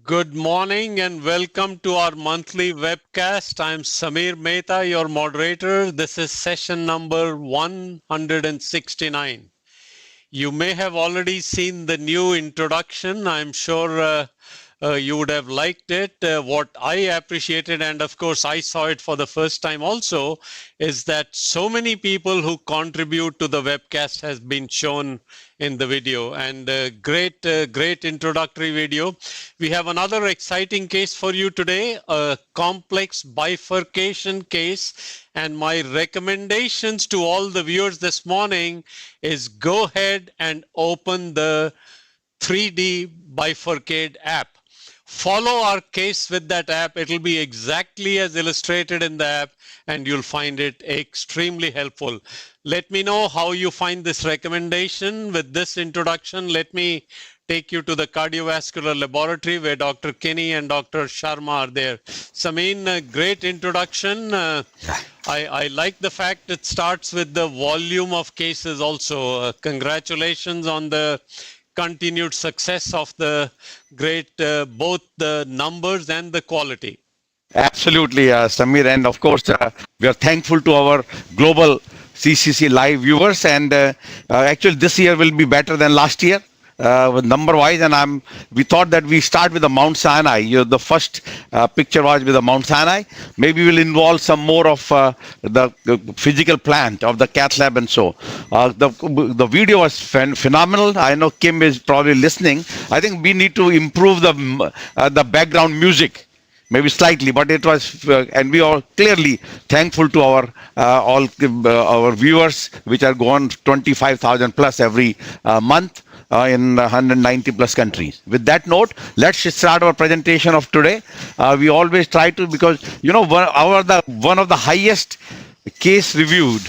Good morning and welcome to our monthly webcast. I'm Samir Mehta, your moderator. This is session number 169. You may have already seen the new introduction. I'm sure you would have liked it. What I appreciated, and of course I saw it for the first time also, is that so many people who contribute to the webcast has been shown in the video, and great introductory video. We have another exciting case for you today, a complex bifurcation case, and my recommendations to all the viewers this morning is go ahead and open the 3D Bifurcate app. Follow our case with that app. It'll be exactly as illustrated in the app, and you'll find it extremely helpful. Let me know how you find this recommendation. With this introduction, let me take you to the cardiovascular laboratory where Dr. Kinney and Dr. Sharma are there. Samin, great introduction. I like the fact it starts with the volume of cases also. Congratulations on the continued success of the great, both the numbers and the quality. Absolutely, Samir. And of course, we are thankful to our global CCC live viewers. And actually, this year will be better than last year. Number wise, and we thought that we start with the Mount Sinai. The first picture was with the Mount Sinai. Maybe we'll involve some more of the physical plant of the cath lab and so. The video was phenomenal. I know Kim is probably listening. I think we need to improve the background music. Maybe slightly, but it was, and we are clearly thankful to our our viewers, which are going 25,000 plus every month. In 190 plus countries. With that note, let's start our presentation of today. We always try to, because one of the highest case reviewed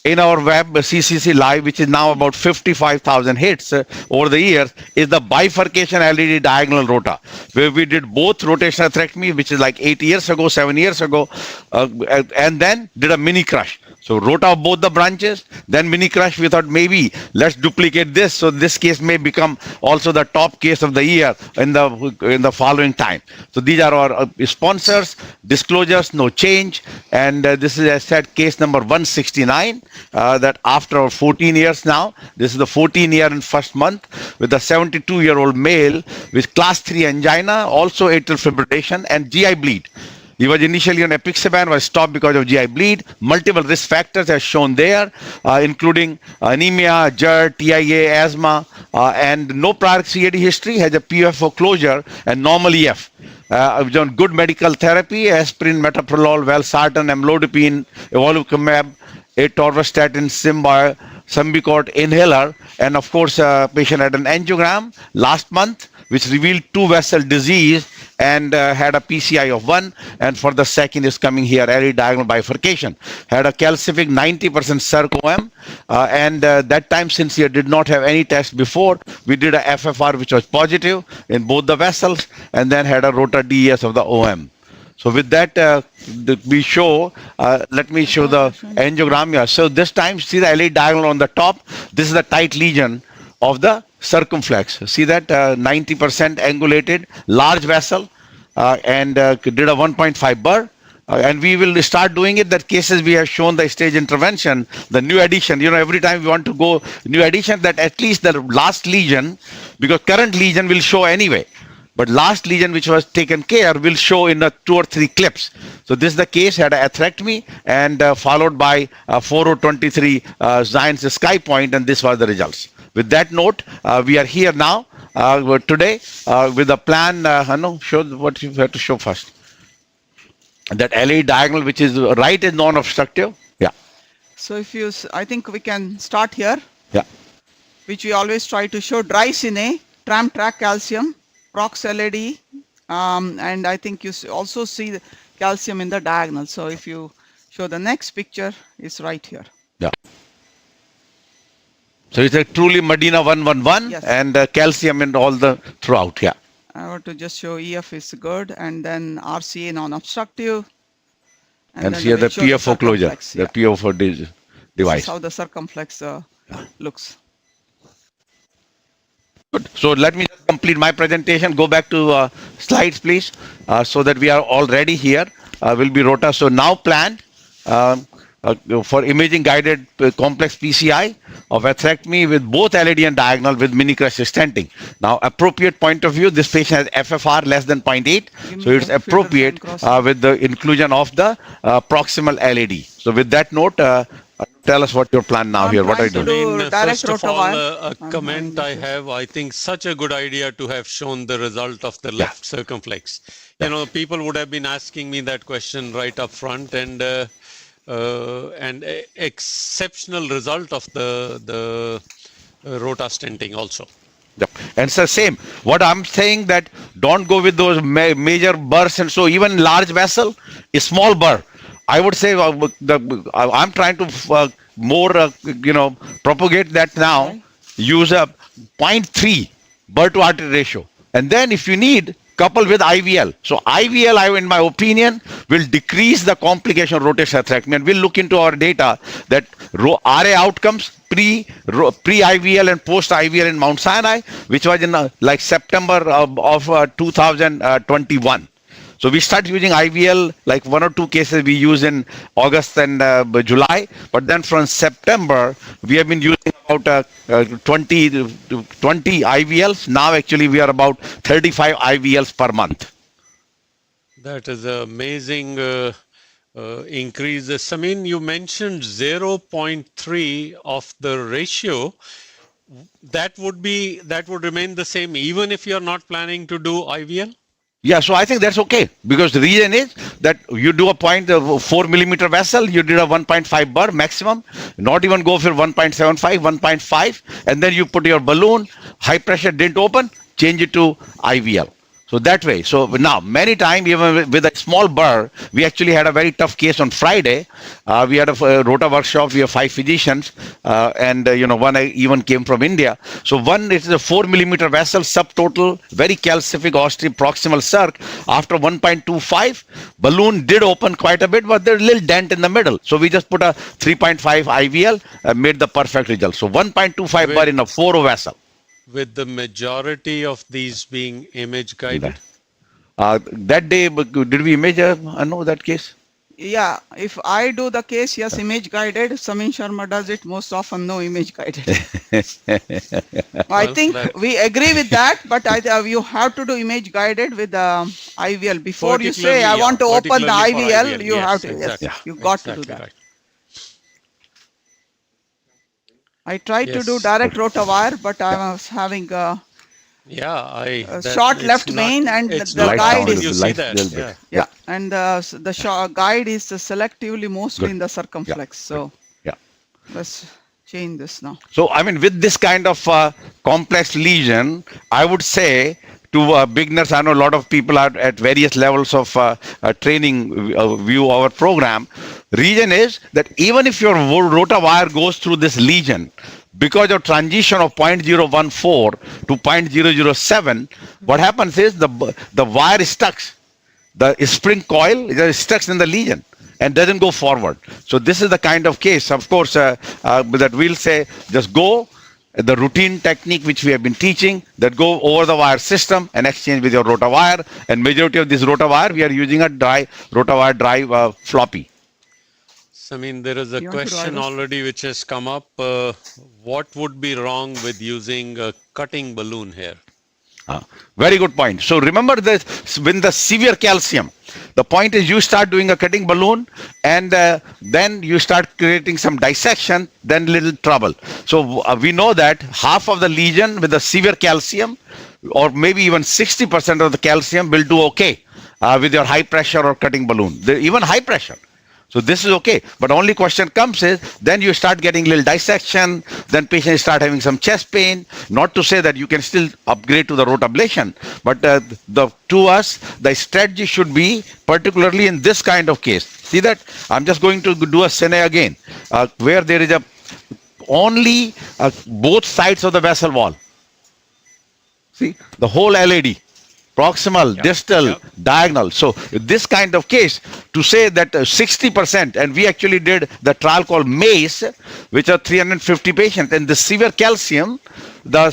in our web CCC live, which is now about 55,000 hits over the years, is the bifurcation LED diagonal rota, where we did both rotational atherectomy, which is like 7 years ago, and then did a mini crush. So Rota of both the branches, then mini crush. We thought maybe let's duplicate this, so this case may become also the top case of the year in the following time. So these are our sponsors, disclosures, no change, and this is, as said, case number 169. That after 14 years now, this is the 14-year and first month, with a 72-year-old male with class 3 angina, also atrial fibrillation and GI bleed. He was initially on apixaban, was stopped because of GI bleed. Multiple risk factors as shown there, including anemia, GERD, TIA, asthma, and no prior CAD history, has a PFO closure and normal EF. On good medical therapy, aspirin, metoprolol, valsartan, amlodipine, evolocumab, atorvastatin, Symbicort inhaler, and of course, patient had an angiogram last month, which revealed 2-vessel disease and had a PCI of 1, and for the second is coming here, early diagonal bifurcation. Had a calcific 90% circ-OM, and that time, since he did not have any test before, we did a FFR which was positive in both the vessels, and then had a Rota DES of the OM. So with that, we show, let me show the angiogram here. So this time, see the LA diagonal on the top. This is the tight lesion of the circumflex. See that 90% angulated, large vessel, and did a 1.5 burr. And we will start doing it. That cases we have shown the stage intervention, the new addition. Every time we want to go new addition, that at least the last lesion, because current lesion will show anyway. But last lesion which was taken care will show in 2 or 3 clips. So this is the case, had an atherectomy and followed by 4023 Zion's Sky Point, and this was the results. With that note, we are here now today with a plan. Show what you have to show first. That LA diagonal, which is right, is non-obstructive. Yeah. So I think we can start here. Yeah. Which we always try to show dry cine, tram track calcium, prox LAD, and I think you also see the calcium in the diagonal. So if you show the next picture, it's right here. Yeah. So it's a truly Medina 111, yes. And calcium in all the throughout. Yeah. I want to just show EF is good, and then RCA non-obstructive. And here the PFO closure, the PFO device. This is how the circumflex looks. Good. So let me just complete my presentation. Go back to slides, please, so that we are all ready here. Will be Rota. So now planned um, for imaging guided complex PCI of atherectomy with both LAD and diagonal with mini crush stenting. Now, appropriate point of view, this patient has FFR less than 0.8, so it's appropriate with the inclusion of the proximal LAD. So with that note, tell us what your plan now here. What are you doing? First of all, a comment I have, I think such a good idea to have shown the result of the left circumflex. You know, people would have been asking me that question right up front, and exceptional result of the Rota stenting also. Yep. And it's the same. What I'm saying that don't go with those major burrs, and so even large vessel, a small burr. I would say I'm trying to more propagate that now. Use a 0.3 burr to artery ratio, and then if you need, couple with IVL. So IVL, in my opinion, will decrease the complication of rotational atherectomy, and we'll look into our data that RA outcomes pre-IVL and post-IVL in Mount Sinai, which was in like September of 2021. So we start using IVL, like 1 or 2 cases we use in August and July, but then from September we have been using about 20 IVLs. Now actually we are about 35 IVLs per month. That is an amazing increase. Samin, you mentioned 0.3 of the ratio. That would remain the same even if you are not planning to do IVL? Yeah, so I think that's okay, because the reason is that you do a 0.4 millimeter vessel, you did a 1.5 burr maximum, not even go for 1.75, 1.5, and then you put your balloon, high pressure didn't open, change it to IVL. So that way. So now, many times, even with a small burr, we actually had a very tough case on Friday. We had a Rota workshop. We have 5 physicians, and one even came from India. So one is a 4 millimeter vessel, subtotal, very calcific proximal circ. After 1.25, balloon did open quite a bit, but there's a little dent in the middle. So we just put a 3.5 IVL, made the perfect result. So 1.25 burr in a 4 vessel. With the majority of these being image guided? That day, did we image? I know that case. Yeah, if I do the case, yes, image guided. Samin Sharma does it most often, no image guided. I think we agree with that, but you have to do image guided with IVL. Before you say, I want to open the IVL, you have to, exactly. You got to do that. Right. I tried to do direct Rota wire, but I was having a short left main, and the guide is and the guide is selectively mostly in the circumflex. So let's change this now. So I mean, with this kind of complex lesion, I would say to beginners, I know a lot of people are at various levels of training view our program. Reason is that even if your Rota wire goes through this lesion, because of transition of 0.014 to 0.007, what happens is the wire is stuck. The spring coil is stuck in the lesion and doesn't go forward. So this is the kind of case, of course, that we'll say just go the routine technique which we have been teaching, that go over the wire system and exchange with your Rota wire. And majority of this Rota wire, we are using a Rota wire dry floppy. I mean, there is a question already which has come up. What would be wrong with using a cutting balloon here? Very good point. So remember this, when the severe calcium, the point is you start doing a cutting balloon, and then you start creating some dissection, then little trouble. So we know that half of the lesion with the severe calcium, or maybe even 60% of the calcium, will do okay with your high pressure or cutting balloon, even high pressure. So this is okay, but only question comes is, then you start getting little dissection, then patients start having some chest pain. Not to say that you can still upgrade to the Rota ablation, but to us, the strategy should be, particularly in this kind of case. See that? I'm just going to do a scene again, where there is only both sides of the vessel wall. See, the whole LAD. Proximal, distal, diagonal. So this kind of case, to say that 60%, and we actually did the trial called MACE, which are 350 patients, and the severe calcium, the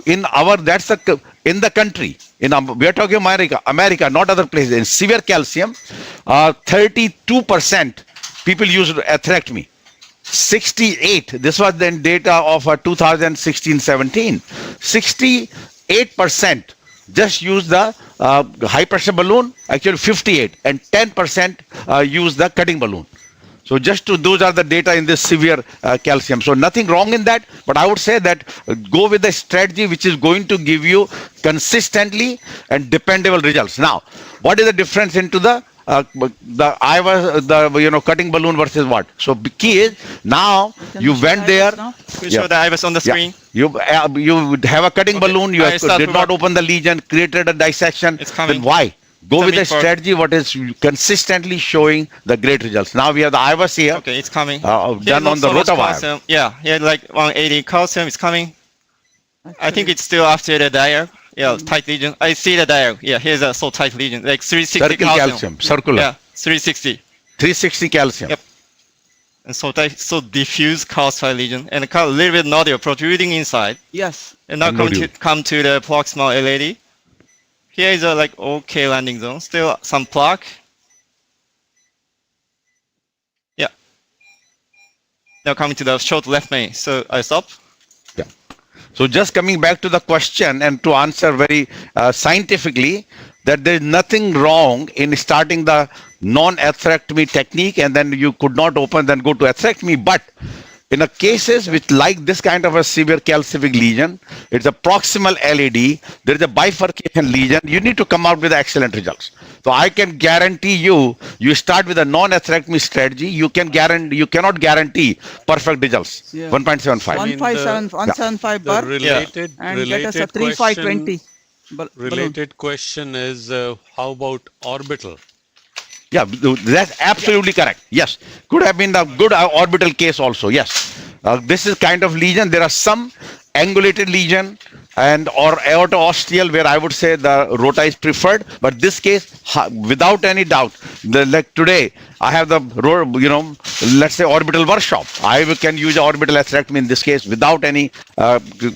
that's in the country. We are talking America, not other places. In severe calcium, 32% people use atherectomy. 68, this was then data of 2016-17. 68% just use the high pressure balloon, actually 58, and 10% use the cutting balloon. So those are the data in this severe calcium. So nothing wrong in that, but I would say that go with the strategy which is going to give you consistently and dependable results. Now, what is the difference into the cutting balloon versus what? So the key is now you went there. We show the IVUS on the screen. You have a cutting balloon. You did not open the lesion, created a dissection. It's coming. Then why? Go with a strategy what is consistently showing the great results. Now we have the IVUS here. Okay, it's coming. Done on the Rota wire. Yeah, here like 180 calcium is coming. I think it's still after the diag. Yeah, tight lesion. I see the diag. Yeah, here's a so tight lesion, like 360 calcium. Circular. Yeah, 360. 360 calcium. Yep. And so tight, so diffuse calcified lesion, and a little bit nodule protruding inside. Yes. And now come to the proximal LAD. Here is a like okay landing zone. Still some plaque. Yeah. Now coming to the short left main. So I stop. Yeah. So just coming back to the question and to answer very scientifically, that there is nothing wrong in starting the non-atherectomy technique and then you could not open, then go to atherectomy. But in a cases with like this kind of a severe calcific lesion, it's a proximal LAD, there is a bifurcation lesion, you need to come out with excellent results. So I can guarantee you start with a non-atherectomy strategy, you cannot guarantee perfect results. Yeah. 1.75. 175 bar related, and get us a 3520. Related question is how about orbital? Yeah, that's absolutely correct. Yes, could have been a good orbital case also. Yes, this is kind of lesion. There are some angulated lesion and or aorto-ostial where I would say the Rota is preferred. But this case, without any doubt, like today I have the let's say orbital workshop. I can use orbital atherectomy in this case without any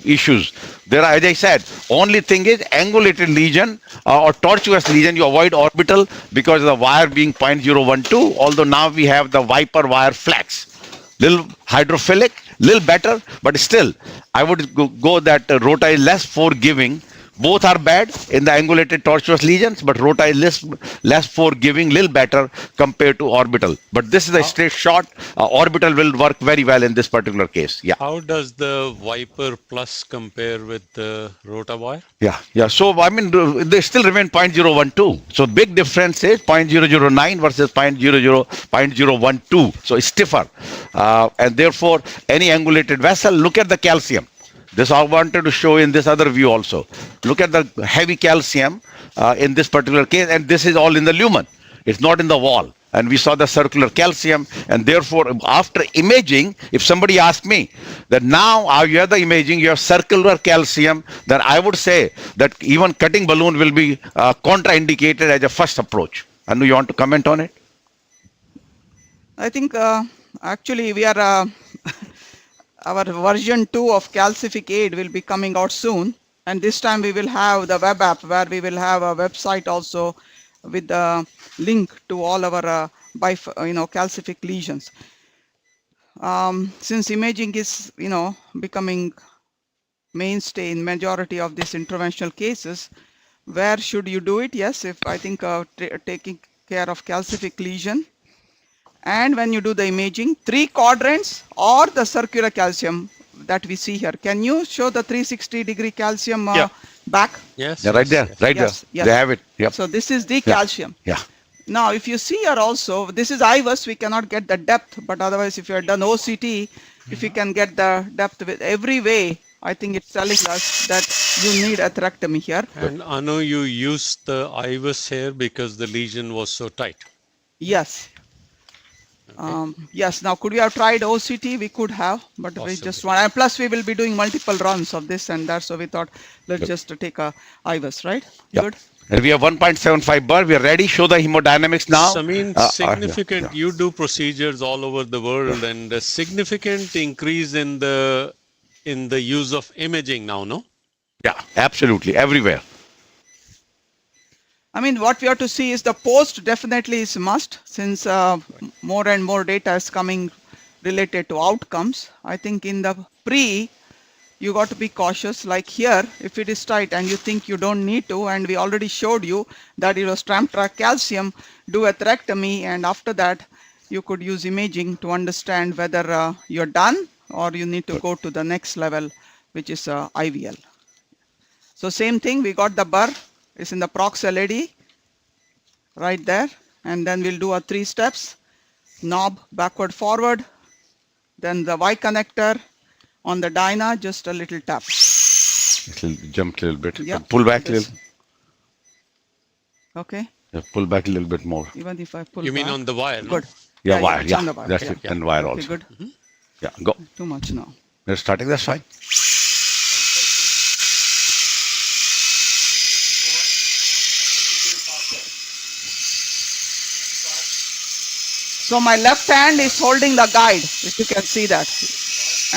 issues. There are, as I said, only thing is angulated lesion or tortuous lesion, you avoid orbital because of the wire being 0.012, although now we have the Viper wire flex. Little hydrophilic, little better, but still, I would go that Rota is less forgiving. Both are bad in the angulated tortuous lesions, but Rota is less forgiving, little better compared to orbital. But this is a straight shot. Orbital will work very well in this particular case. Yeah. How does the Viper Plus compare with the Rota wire? Yeah. So, I mean, they still remain 0.012. So, big difference is 0.009 versus 0.012. So, it's stiffer. And therefore, any angulated vessel, look at the calcium. This I wanted to show in this other view also. Look at the heavy calcium in this particular case, and this is all in the lumen. It's not in the wall. And we saw the circular calcium, and therefore, after imaging, if somebody asked me that now you have the imaging, you have circular calcium, then I would say that even cutting balloon will be contraindicated as a first approach. Anu, you want to comment on it? I think actually we are our version 2 of Calcific Aid will be coming out soon, and this time we will have the web app where we will have a website also with the link to all our calcific lesions. Since imaging is becoming mainstay in majority of these interventional cases, where should you do it? Yes, if I think taking care of calcific lesion. And when you do the imaging, 3 quadrants or the circular calcium that we see here. Can you show the 360-degree calcium back? Yes. Yeah, right there, right there. They have it. Yep. So this is the calcium. Yeah. Now, if you see here also, this is IVUS, we cannot get the depth, but otherwise if you have done OCT, if you can get the depth with every way, I think it's telling us that you need atherectomy here. And Anu, you used the IVUS here because the lesion was so tight. Yes. Yes, now could we have tried OCT? We could have, but possibly. We just want, and plus we will be doing multiple runs of this and that, so we thought let's just take a IVUS, right? Yep. Good. And we have 1.75 bar. We are ready. Show the hemodynamics now. So, I mean, significant. You do procedures all over the world, and a significant increase in the use of imaging now, no? Yeah, absolutely, everywhere. I mean, what we have to see is the post definitely is must, since more and more data is coming related to outcomes. I think in the pre, you got to be cautious. Like here, if it is tight and you think you don't need to, and we already showed you that it was tram track calcium, do atherectomy, and after that, you could use imaging to understand whether you're done or you need to go to the next level, which is IVL. So same thing, we got the burr. Is in the prox LAD right there, and then we'll do a 3 steps: knob backward forward, then the Y connector on the dyna, just a little tap. Jump a little bit. Yeah, Pull back a little. Okay. Yeah, pull back a little bit more. Even if I pull You mean back. on the wire? No? Good. Yeah, wire. it's on Yeah, the wire. that's Yeah. it. And wire Okay, also. good. Yeah, go. Too much now. You're starting. That's fine. So my left hand is holding the guide, if you can see that.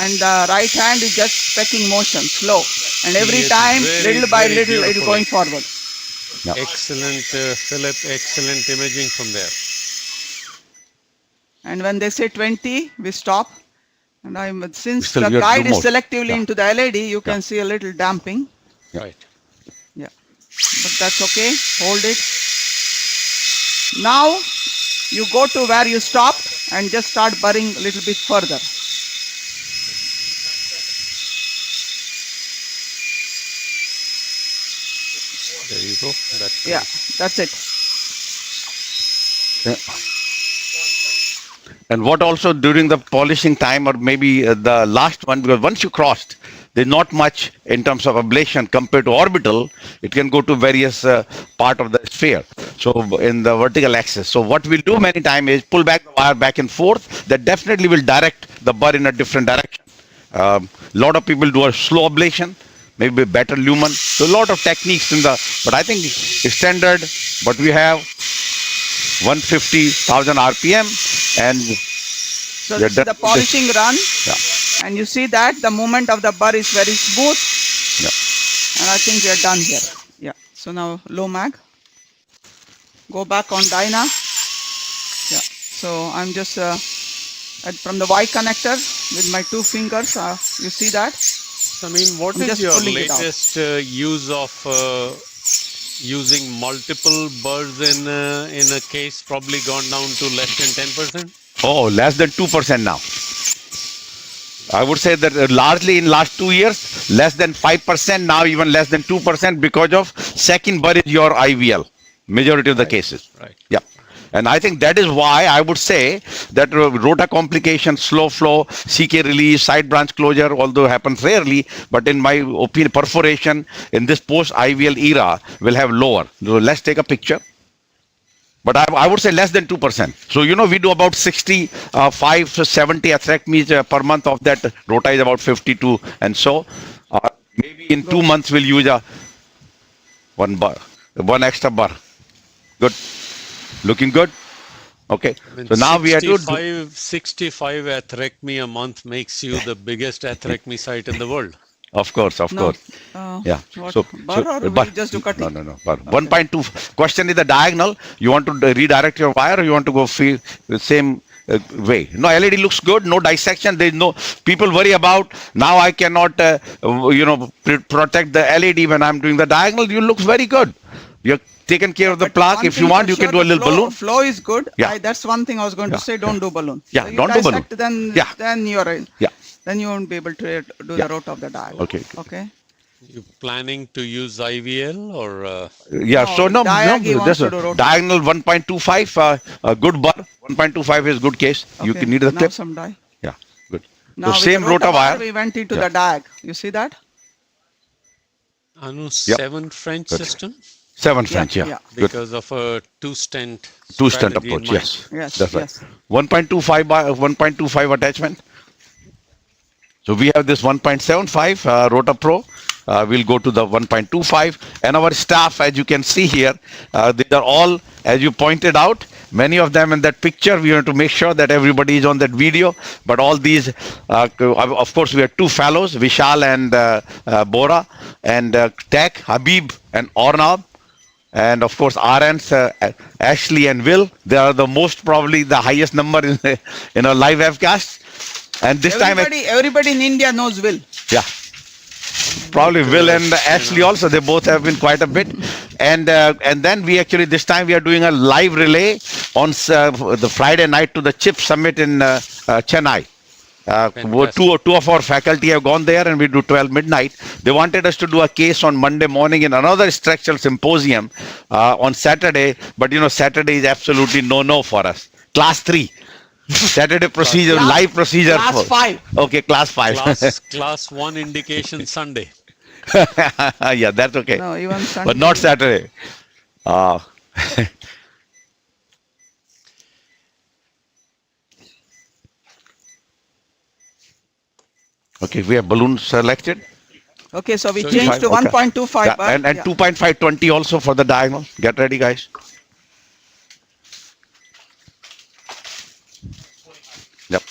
And the right hand is just pecking motion, slow. And every Yes, time, very, little by very little, it is beautifully. going forward. Excellent, Philip. Excellent imaging from there. And when they say 20, we stop. And since Still, the you have guide two is more. selectively Yeah. into the LAD, you can see a little damping. Right. Yeah, but that's okay. Hold it. Now you go to where you stopped and just start burring a little bit further. There you go. That's Yeah, that's it. And what also during the polishing time, or maybe the last one, because once you crossed, there's not much in terms of ablation compared to orbital. It can go to various part of the sphere. So in the vertical axis. So what we'll do many times is pull back the wire back and forth. That definitely will direct the burr in a different direction. Lot of people do a slow ablation, maybe better lumen. So a lot of techniques in the, but I think it's standard. But we have 150,000 RPM, and So Yeah, this is that- the polishing run. Yeah. And you see that the movement of the burr is very smooth. Yeah. And I think we are done here. Yeah. So now low mag. Go back on dyna. Yeah. So I'm just from the Y connector with my 2 fingers. You see that? I mean, what I'm is just your pulling it out. latest use of using multiple burrs in a case? Probably gone down to less than 10%. oh, less than 2% now. I would say that largely in last 2 years, less than 5%, now even less than 2% because of second burr is your IVL, majority of the cases. Right. Yeah. And I think that is why I would say that rota complication, slow flow, CK release, side branch closure, although happens rarely, but in my opinion, perforation in this post-IVL era will have lower. So let's take a picture. But I would say less than 2%. So, you know, we do about 65 to 70 atherectomies per month. Of that, Rota is about 52. And so, maybe in 2 months, we'll use one extra bar. Good. Looking good. Okay. So now we have to do, 65 atherectomy a month makes you the biggest atherectomy site in the world. of course. No. Yeah. What, So, burr or burr. we just do cutting? No. Burr. 1.2. Question is the diagonal. You want to redirect your wire, or you want to go the same way? No, LED looks good. No dissection. There's no, people worry about now I cannot, protect the LED when I'm doing the diagonal. You look very good. You're taken care of the But plaque. one If you thing want, for you can sure, do a the little balloon. Flow is good. Yeah. That's one thing I was going to say. Don't do balloon. Yeah, So you don't do balloon. dissect, Then, Yeah. then you're in. Yeah. Then you won't be able to do Yeah. the rota of the diagonal. Okay. Okay. You planning to use IVL or? Yeah, No, so diag he wants this to do rota. diagonal 1.25, a good bar. 1.25 is good case. You Okay. can need the Now clip. some die. Yeah, good. Now So with same the rota wire. we went into Yeah. the diag. You see that? Anu, Yep. 7 French Good. system 7 French, yeah. yeah. Good. because of a two-stent Two stent strategy in approach, mind. yes. Yes, That's right. yes. 1.25 attachment. So we have this 1.75 Rota Pro. We'll go to the 1.25. And our staff, as you can see here, these are all, as you pointed out, many of them in that picture. We want to make sure that everybody is on that video. But all these, of course, we have two fellows, Vishal and Bora, and Tech, Habib and Ornab. And of course, RNs, Ashley and Will. They are the most, probably the highest number in a live webcast. And this everybody in India knows Will. Yeah. Probably Will and Ashley also. They both have been quite a bit. And then we actually, this time we are doing a live relay on the Friday night to the CHIP Summit in Chennai. Two of our faculty have gone there, and we do 12 midnight. They wanted us to do a case on Monday morning in another structural symposium on Saturday. But Saturday is absolutely no for us. Class 3. Saturday procedure, live procedure. Class 5. Okay, class 5. Class 1 indication Sunday. Yeah, that's okay. No, even Sunday. But not Saturday. Okay, we have balloons selected. Okay, so we changed to 1.25. Yeah, and 2.520 also for the diagonal. Get ready, guys. Yep.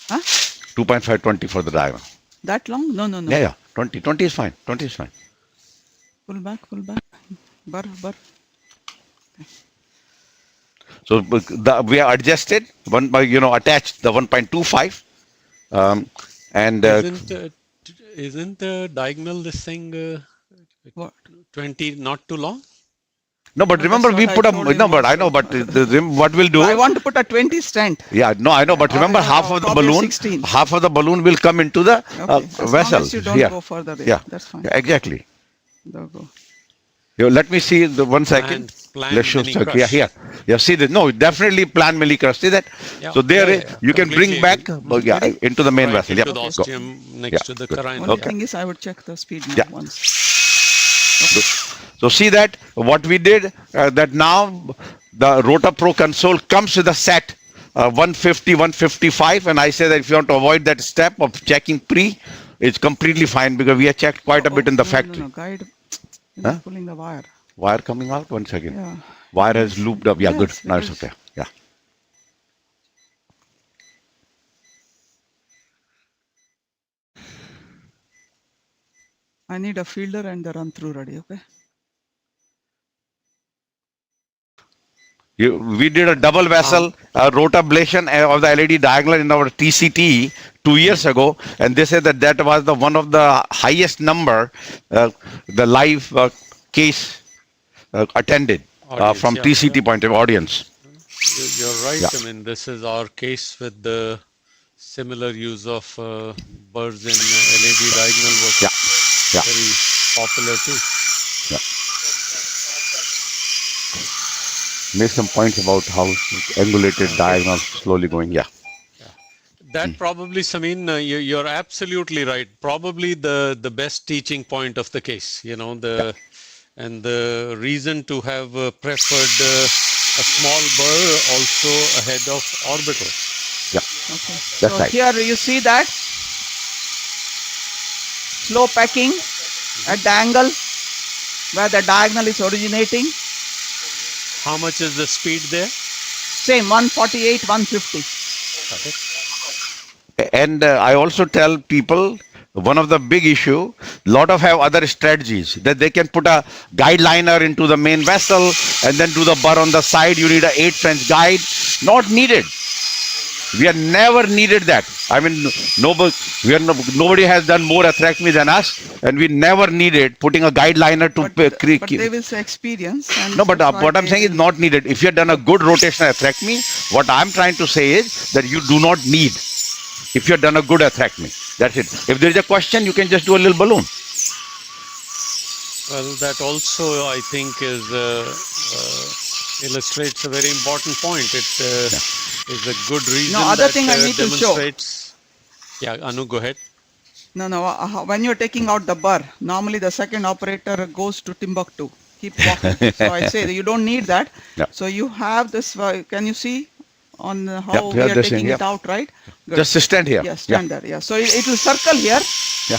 Huh? 2.520 for the diagonal. That long? No. Yeah. 20 is fine. 20 is fine. Pull back. Bar. So we are adjusted, attached the 1.25. Isn't the diagonal this thing 20 not too long? No, but remember we put but I know, but what we'll do? I want to put a 20 stent. Yeah, no, I know, but remember half of the balloon will come into the vessel. As long as you don't go further. Yeah, that's fine. Yeah, exactly. Go. Let me see the 1 second. Let's show. Yeah, here. Yeah, see that? No, definitely plan milli crush. See that? Yeah. So you can bring back into the main vessel. Into the ostium next to the carina. Only thing is, I would check the speed now once. Okay. So see that what we did, that now the Rota Pro console comes with a set 150, 155, and I say that if you want to avoid that step of checking pre, it's completely fine because we have checked quite a bit in the factory. No, guide. Pulling the wire. Wire coming out? 1 second. Yeah. Wire has looped up. Yeah, Yes, good. Now yes. it's okay. Yeah. I need a fielder and the run through ready, okay? We did a double vessel Rota ablation of the LAD diagonal in our TCT 2 years ago, and they said that was one of the highest number the live case attended from TCT point of audience. You're right. Yeah. I mean, this is our case with the similar use of burrs in LAD diagonal was very popular too. Yeah. Make some points about how angulated diagonal slowly going. Yeah. That probably, Samin, you're absolutely right. Probably the best teaching point of the case, and the reason to have preferred a small burr also ahead of orbital. Yeah. Okay. That's so right. Here you see that slow packing at the angle where the diagonal is originating. How much is the speed there? Same, 148, 150. Okay. And I also tell people, one of the big issue, lot of have other strategies that they can put a guide liner into the main vessel and then do the burr on the side. You need a 8 French guide. Not needed. We have never needed that. I mean, nobody has done more atherectomy than us, and we never needed putting a guide liner to But they will say experience. And no, but what I'm saying is not needed. If you have done a good rotational atherectomy, what I'm trying to say is that you do not need. If you have done a good atherectomy, that's it. If there is a question, you can just do a little balloon. Well, that also I think is illustrates a very important point. It is a good reason. No, other thing I need to show. Yeah, Anu, go ahead. No. When you're taking out the burr, normally the second operator goes to Timbuktu. Keep walking. So I say that you don't need that. Yeah. So you have this. Can you see on how we are taking it out, right? Good. Just stand here. Yes, stand there. Yeah. So it will circle here. Yeah.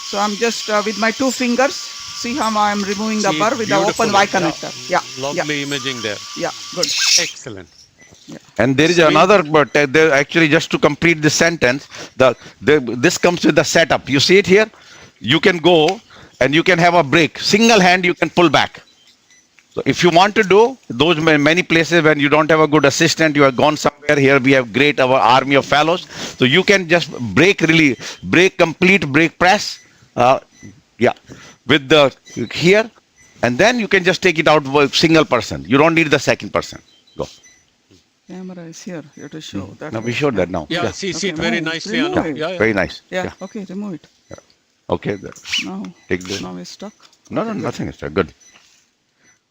So I'm just with my 2 fingers See how I'm removing the See, burr with the open Y beautifully. connector. Yeah, Lovely imaging there. yeah, good. Excellent. And there is another, but there actually just to complete the sentence, this comes with the setup. You see it here? You can go and you can have a break. Single hand you can pull back. So if you want to do those many places when you don't have a good assistant, you have gone somewhere. Here we have great our army of fellows. So you can just break complete break press. With the here, and then you can just take it out with single person. You don't need the second person. Go. Camera is here. You have to show that. Now we showed that now. Yeah, see it very No, nicely, remove Anu. it. Yeah. Very nice. Yeah, okay, remove it. Okay. Now, Take the. now it's stuck. No, nothing is there. Good.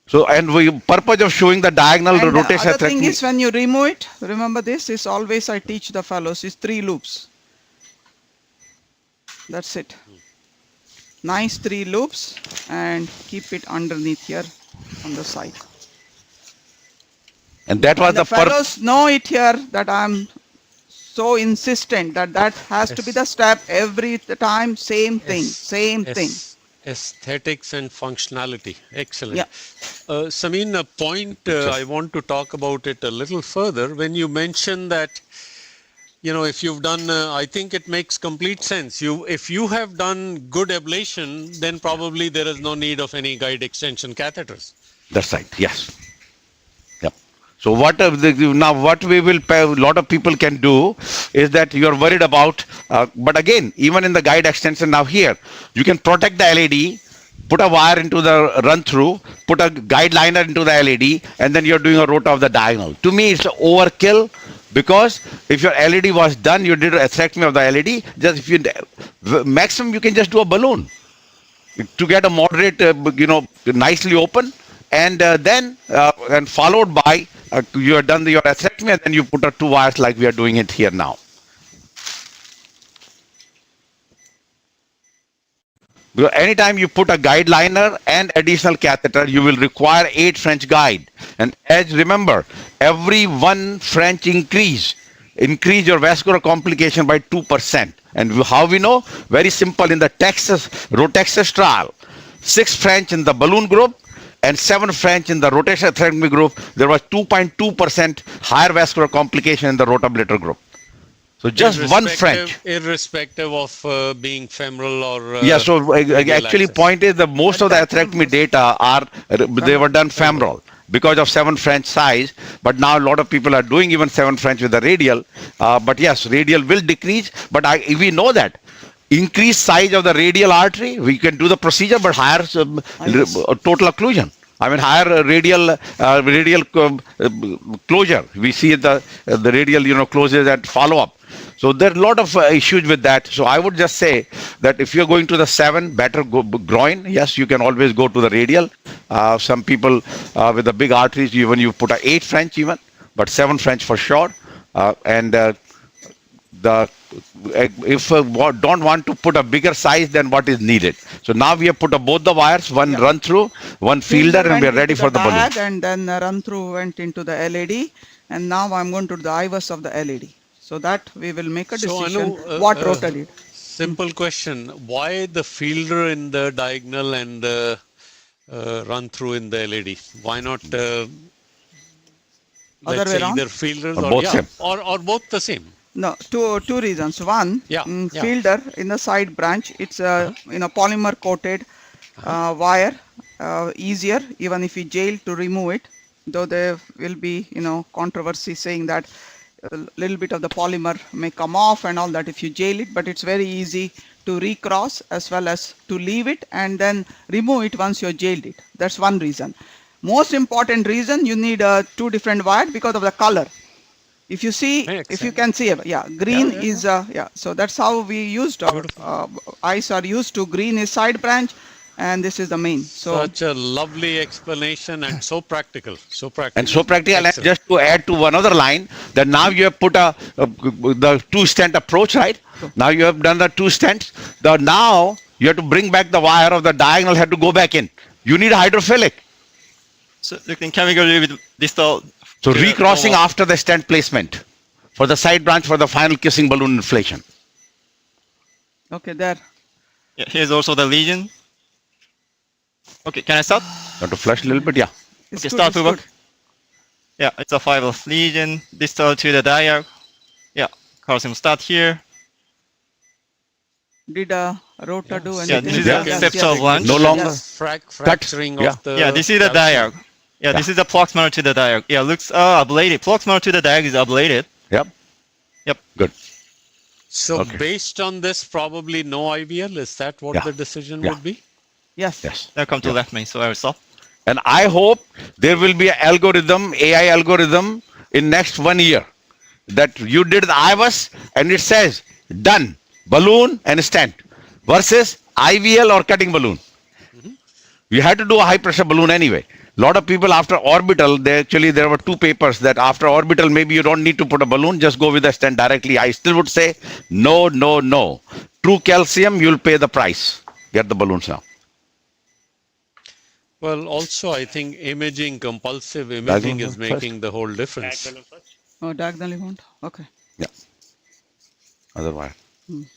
So, and we purpose of showing the diagonal And the rotation. other thing is when you remove it, remember this is always I teach the fellows is 3 loops. That's it. Nice 3 loops and keep it underneath here on the side. And that was And the the purpose. fellows know it here that I'm so insistent that has to be the step every time, same thing, same thing. Aesthetics and functionality. Excellent. Yeah. Samin, a point I want to talk about it a little further. When you mention that, if you've done, I think it makes complete sense. If you have done good ablation, then probably there is no need of any guide extension catheters. That's right. Yes. Yep. So what we will a lot of people can do is that you are worried about. But again, even in the guide extension now here, you can protect the LED, put a wire into the run through, put a guide liner into the LED, and then you're doing a rota of the diagonal. To me, it's overkill. Because if your LED was done, you did a atherectomy of the LED. Just if you maximum, you can just do a balloon to get a moderate, nicely open, and then and followed by you have done your atherectomy, and then you put 2 wires like we are doing it here now. Because anytime you put a guide liner and additional catheter, you will require 8 French guide. And as remember, every 1 French increase your vascular complication by 2%. And how we know? Very simple. In the Texas trial, 6 French in the balloon group and 7 French in the rotational atherectomy group, there was 2.2% higher vascular complication in the rotablator group. So just 1 French. Irrespective of being femoral or... So actually point is the most of the atherectomy data they were done femoral because of 7 French size. But now a lot of people are doing even 7 French with the radial. But yes, radial will decrease. But we know that. Increased size of the radial artery, we can do the procedure, but higher total occlusion. I mean, higher radial closure. We see the radial, closes at follow-up. So there are a lot of issues with that. So I would just say that if you're going to the 7, better groin. Yes, you can always go to the radial. Some people with the big arteries, even you put a 8 French even, but 7 French for sure. If don't want to put a bigger size than what is needed. So now we have put both the wires, one run through, one fielder, and we are ready for the balloon. And then run through went into the LED, and now I'm going to do the IVUS of the LED. So that we will make a decision what Rota did. Simple question. Why the fielder in the diagonal and run through in the LED? Why not Other way around? either fielders Or both same. or both the same? No, two reasons. One, fielder in the side branch, it's a polymer coated wire, easier even if you jail to remove it. Though there will be controversy saying that a little bit of the polymer may come off and all that if you jail it, but it's very easy to recross as well as to leave it and then remove it once you're jailed it. That's one reason. Most important reason, you need 2 different wires because of the color. If you see, if you can see, green is, so that's how we used our eyes are used to. Green is side branch and this is the main. So such a lovely explanation and so practical, And so practical. And just to add to one other line, that now you have put the 2-stent approach, right? Now you have done the 2 stents. Now you have to bring back the wire of the diagonal, have to go back in. You need a hydrophilic. So can we go a little bit distal? So recrossing after the stent placement for the side branch for the final kissing balloon inflation. okay, there. Yeah, here's also the lesion. Okay, can I start? Want to flush a little bit? Yeah. It's Okay, good, start it's to work. good. Yeah, it's a fibrous lesion, distal to the diag. Yeah, calcium start here. Did Rota do Yeah, anything? this is Yeah. a septal blanch. No longer. Yes. Fracturing Yeah. of the Yeah, this is the calcium. diag. Yeah, this is the proximal to the diag. Yeah, looks ablated. Proximal to the diag is ablated. Yep. Yep. Good. So Okay. based on this, probably no IVL. Is that what Yeah. the decision Yeah. would be? Yes. Yes. Now come to left main, so I will stop. And I hope there will be an algorithm, AI algorithm in next 1 year that you did the IVUS and it says done, balloon and stent versus IVL or cutting balloon. You had to do a high pressure balloon anyway. Lot of people after orbital, there were 2 papers that after orbital, maybe you don't need to put a balloon, just go with the stent directly. I still would say no, no, no. True calcium, you'll pay the price. Get the balloons now. Well, also I think imaging, compulsive imaging is first. making the whole difference. Oh, diagonally wound. Okay. Yeah. Otherwise.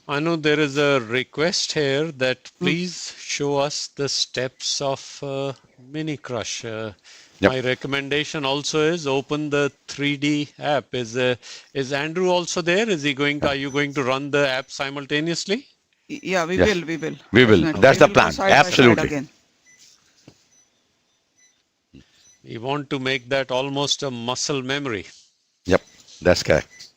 I know there is a request here that please show us the steps of mini crush. Yep. My recommendation also is open the 3D app. Is Andrew also there? Is he going? Are you going to run the app simultaneously? Yeah, we Yes. will. We will. We will. Definitely. That's We the will go plan. side by side Absolutely. again. We want to make that almost a muscle memory. Yep, that's correct.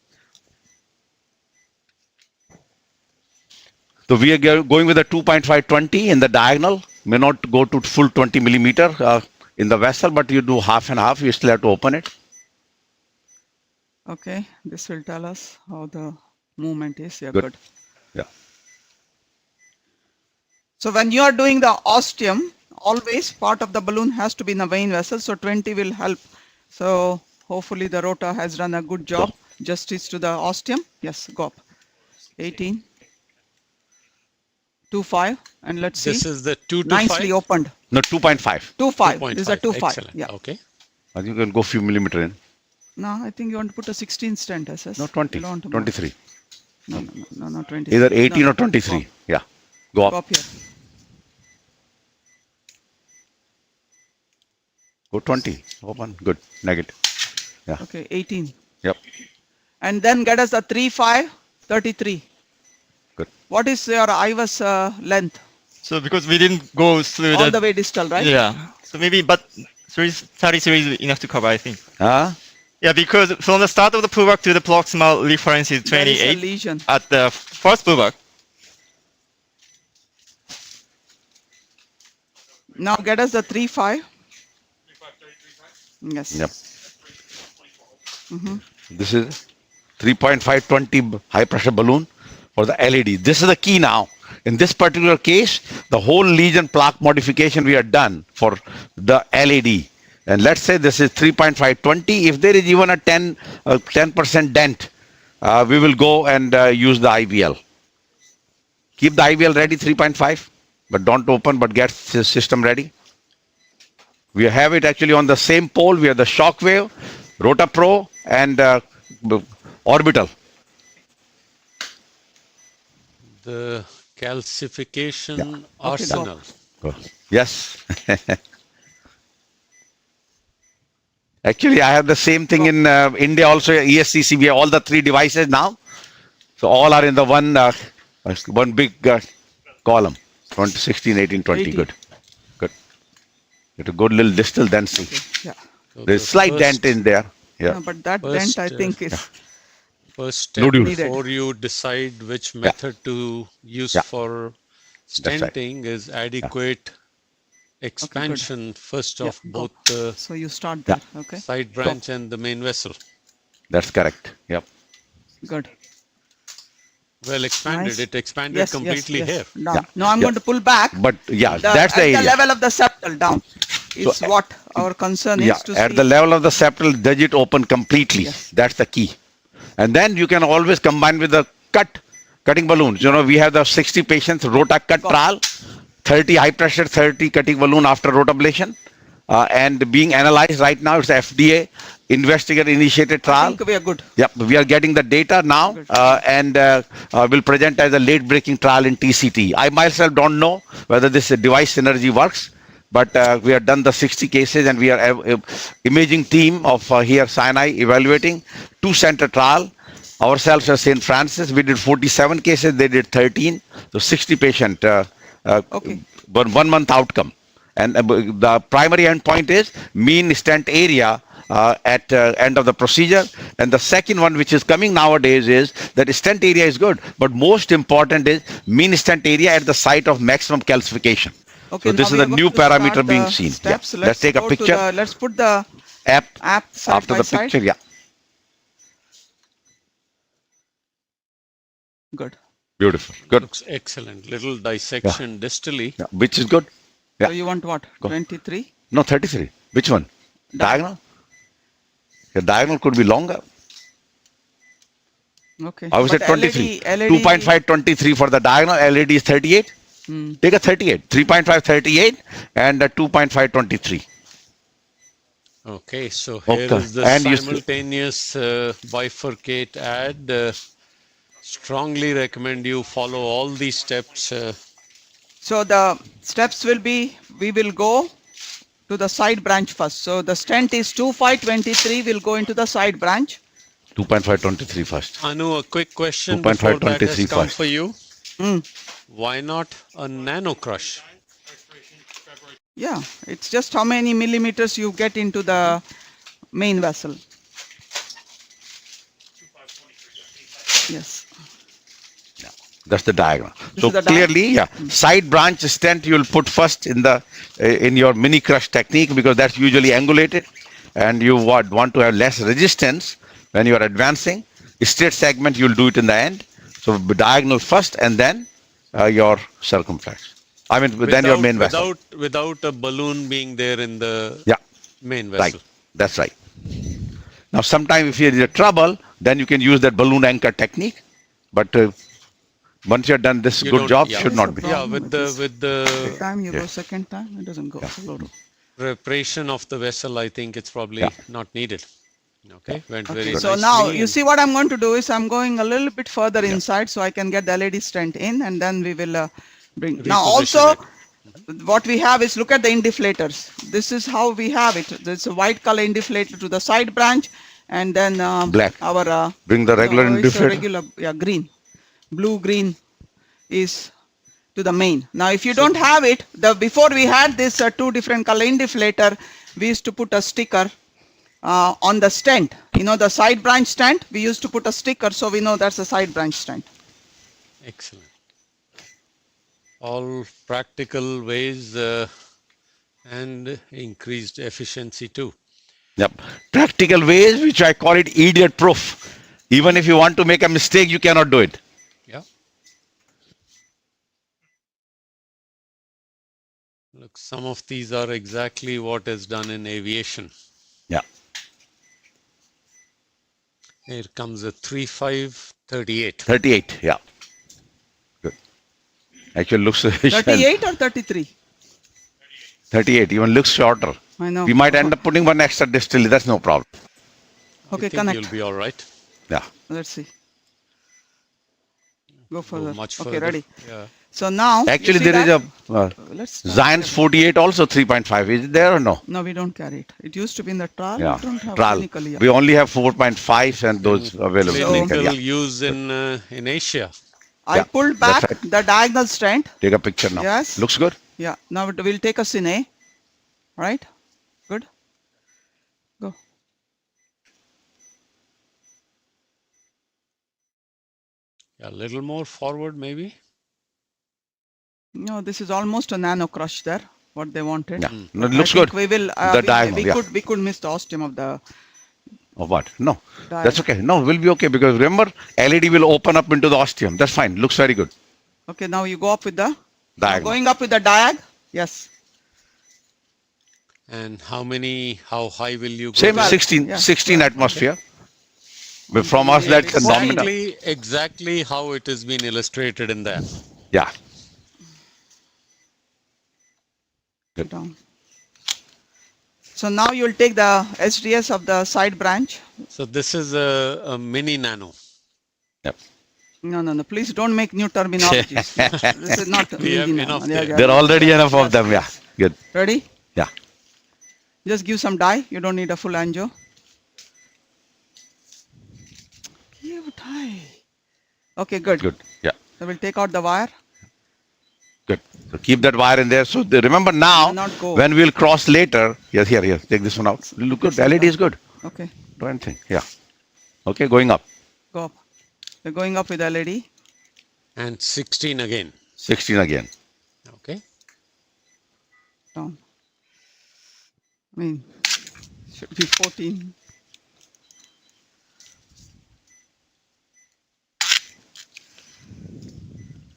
So we are going with a 2.520 in the diagonal. May not go to full 20 millimeter in the vessel, but you do half and half. You still have to open it. Okay. This will tell us how the movement is. Yeah, Good. good. Yeah. So when you are doing the ostium, always part of the balloon has to be in the vein vessel. So 20 will help. So hopefully the Rota has done a good job. Justice to the ostium. Yes, go up. 18. 2.5. And let's see. This is the 2 to Nicely 5. opened. No, 2.5. 2.5. This is a 2.5. Excellent. Yeah. Okay. You can go few millimeter in. No, I think you want to put a 16 stent SS. No, 20. You don't want to 23. No, 20. Either 18 No, or 23. Go, Yeah. Go go up. up here. Go 20. Open. Good. Negative. Yeah. Okay, 18. Yep. And then get us the 3.5, 33. Good. What is your IVUS length? So because we didn't go through All the way distal, right? Yeah. So maybe, but 33 is enough to cover, I think. Huh? Yeah, because from the start of the pullback to the proximal reference is There is a 28 lesion. at the first pullback. Now get us the 3.5. Yes. Yep. This is 3.520 high pressure balloon for the LED. This is the key now. In this particular case, the whole lesion plaque modification we are done for the LED. And let's say this is 3.520. If there is even a 10% dent, we will go and use the IVL. Keep the IVL ready, 3.5, but don't open, but get the system ready. We have it actually on the same pole. We have the Shockwave, Rota Pro, and Orbital. The calcification Yeah. arsenal. Yes. Actually, I have the same thing in India also, ESCC. We have all the 3 devices now. So all are in the one big column. 20, 16, 18, 20. 18. Good. Good. Get a good little distal, then see. Yeah. So There's the slight first- dent in there. Yeah. No, but that First, dent, I think, is First No step duty. before you decide which method to use Yeah. for That's right. stenting is adequate expansion first Yeah, of go. both the so you start there. Okay. side branch and the main vessel. That's correct. Yep. Good. Well expanded. Nice. It expanded Yes, completely yes, yes. here. Down. Yeah, No, I'm yeah. going to pull back. But yeah, that's the at area. the level of the septal down. Is So, what our concern Yeah, is to at see. the level of the septal, does it open completely? Yes. That's the key. And then you can always combine with the cutting balloons. You know, we have the 60 patients Rota cut trial, 30 high pressure, 30 cutting balloon after rotablation, and being analyzed right now. It's FDA investigator initiated I trial. think we are good. Yep, we are getting the data now, Good. and will present as a late breaking trial in TCT. I myself don't know whether this device synergy works, but we have done the 60 cases, and we are imaging team of here Sinai evaluating 2-center trial. Ourselves at St. Francis, we did 47 cases, they did 13, so 60 patient, Okay. 1 month outcome. And the primary endpoint is mean stent area at end of the procedure. And the second one, which is coming nowadays, is that stent area is good, but most important is mean stent area at the site of maximum calcification. Okay, So this now is we the are new going to start parameter being the seen. Steps. Yeah. Let's take a go to picture. let's put the App side after by the side. picture. Yeah. Good. Beautiful. Good. Looks excellent. Little dissection distally. Yeah. Which is good. Yeah. So you want what? Go. 23? No, 33. Which one? Diagonal? The diagonal could be longer. Okay. I was But at 23. LED 2.5, 23 for the diagonal. LED is 38. Take a 38. 3.5, 38. And 2.5, 23. Okay, so here Okay. is the And you simultaneous bifurcate ad. Strongly recommend you follow all these steps. So the steps will be, we will go to the side branch first. So the stent is 2.523 will go into the side branch. 2.5, 23 first. Anu, a quick question 2.5, before that 23 has come first. for you. Mm. Why not a nano crush? Yeah, it's just how many millimeters you get into the main vessel. Yes. That's the diagram. This So is the clearly, yeah, side branch stent you will put first in the in your mini crush technique, because that's usually angulated, and you want to have less resistance when you are advancing. Straight segment you'll do it in the end. So diagonal first, and then your circumflex. I mean, then your main vessel. Without a balloon being there in the Yeah, main right. vessel. That's right. Now, sometime if there is a trouble, then you can use that balloon anchor technique. But once you're done this You good don't- job, yeah. should not be. Yeah, with the The time you go Yes. second time, it doesn't go. Slow. preparation of the vessel, I think it's probably Yeah. not needed. Okay, went Okay, very so nicely. now you and- see what I'm going to do is I'm going a little bit further inside so I can get the LED stent in, and then we will bring. Now Reposition also, what we have is, look at the indiflators. This is how we have it. There's a white color indiflator to the side branch, and then Black. our Bring the regular no, it's a indiflator. regular, yeah, green, blue green is to the main. Now if you don't have it, before we had this two different color indiflator, we used to put a sticker on the stent. You know, the side branch stent, we used to put a sticker so we know that's a side branch stent. Excellent. All practical ways and increased efficiency too. Yep. Practical ways, which I call it idiot proof. Even if you want to make a mistake, you cannot do it. Yeah. Look, some of these are exactly what is done in aviation. Yeah. Here comes a 3.538. 38. Yeah. Good. Actually looks 38 or 33? 38. Even looks shorter. I know. We might end up putting one extra distally. That's no problem. Okay, I think connect. you'll be all right. Yeah. Let's see. Go Go further. much Okay, further. ready. Yeah. So now, Actually, you see there is that? a Let's start Zions here. 48 also 3.5. Is it there or no? No, we don't carry it. It used to be in the trial. Yeah. We don't have Trial. clinically. Yeah. We only have 4.5 and those available. So- clinical, Clinical yeah. use in Asia. I Yeah, pulled that's back right. the diagonal stent. Take a picture now. Yes. Looks good. Yeah. Now we'll take a cine. Right? Good. Go. A little more forward, maybe. No, this is almost a nano crush there. What they wanted. Yeah. No, it I looks think good. We will. The diagonal, we yeah. could miss the ostium of the. Or what? No. Diag. That's okay. No, we'll be okay, because remember, LED will open up into the ostium. That's fine. Looks very good. Okay. Now you go up with the. Diagonal. Going up with the diag. Yes. And how high will you go? Same there? 16, Yeah. 16 atmosphere. But from us, that's a nominal. Exactly how it has been illustrated in there. Yeah. Good. Down. So now you'll take the SDS of the side branch. So this is a mini nano. Yep. No. Please don't make new terminologies. This is not We have easy now. enough Yeah, there. yeah. There are already enough of them. Yeah. Good. Ready? Yeah. Just give some dye. You don't need a full angio. Give dye. Okay, good. Good. Yeah. So we'll take out the wire. Good. So keep that wire in there. So remember now, Not go. when we'll cross later, yes, here, take this one out. Look good. Yes, LED is good. Okay, Do anything. Yeah. Okay, going up. go up. We're going up with LED. And 16 again. 16 again. Okay. Down. I mean, should be 14.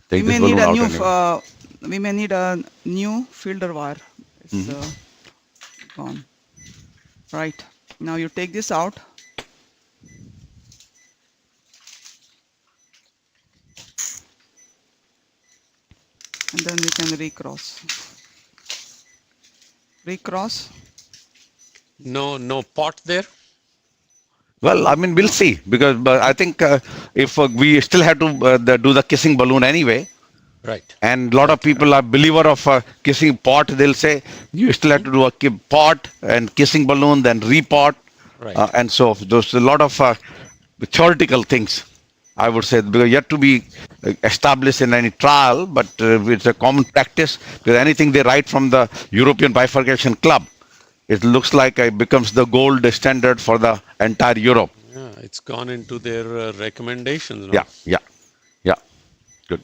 Take We may this need balloon a out new. anyway. We may need a new filter wire. It's gone. Right. Now you take this out. And then we can recross. Recross. No pot there. Well, I mean, we'll see, because I think if we still have to do the kissing balloon anyway, Right. and a lot of people are believer of kissing pot, they'll say you still have to do a pot and kissing balloon, then repot, Right. and so there's a lot of theoretical things, I would say, because yet to be established in any trial, but it's a common practice, because anything they write from the European Bifurcation Club, it looks like it becomes the gold standard for the entire Europe. Yeah, it's gone into their recommendations now. Yeah. Good.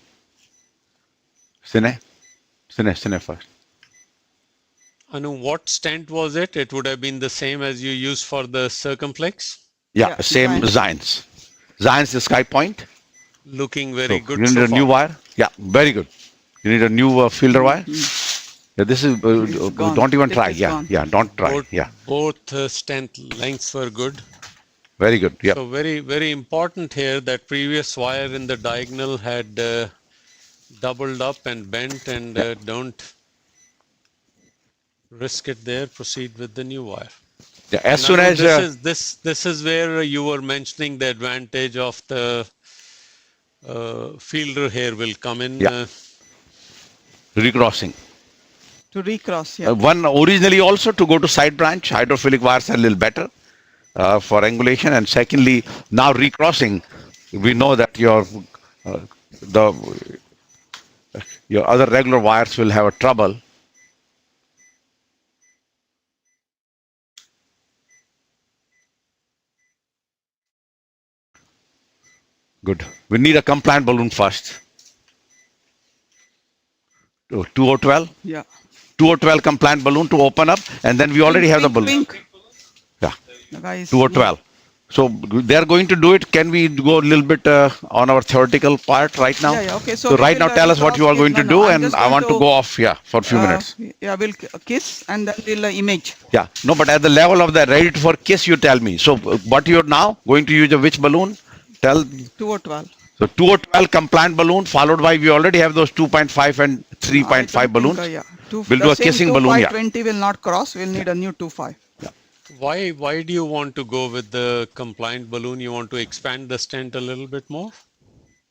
Cine first. Anu, what stent was it? It would have been the same as you used for the circumflex. Yeah, Yeah, same Zions. Zions is Sky Point. Looking very So good. you need so a new far. wire. Yeah, very good. You need a new fielder wire. Yeah, this is gone. don't even Tip try. is Yeah, gone. yeah, don't try. Both, Yeah, both stent lengths were good. very good. Yeah, So very important here that previous wire in the diagonal had doubled up and bent, and don't risk it there. Proceed with the new wire. yeah. As And soon Anu, as this is where you were mentioning the advantage of the fielder here will come in. Yeah. Recrossing. To recross, yeah. One originally also to go to side branch, hydrophilic wires are a little better for angulation, and secondly, now recrossing, we know that your other regular wires will have a trouble. Good. We need a compliant balloon first. 2012. Yeah. 2012 compliant balloon to open up, and then we already have the balloon. Pink. Yeah, The guy is 2012. So they are going to do it. Can we go a little bit on our theoretical part right now? Yeah, okay. So So we right will, now, tell us what you are going to do, I'm and just I going want to go off, for a few minutes. Yeah, we'll kiss and then we'll image. Yeah, no, but at the level of the ready for kiss, you tell me. So what you're now going to use which balloon? Tell. 2012. So 2012 compliant balloon, followed by we already have those 2.5 and 3.5 balloons. Yeah. We'll do a kissing balloon, yeah. 20 will not cross. We'll need a new 2.5. Why do you want to go with the compliant balloon? You want to expand the stent a little bit more?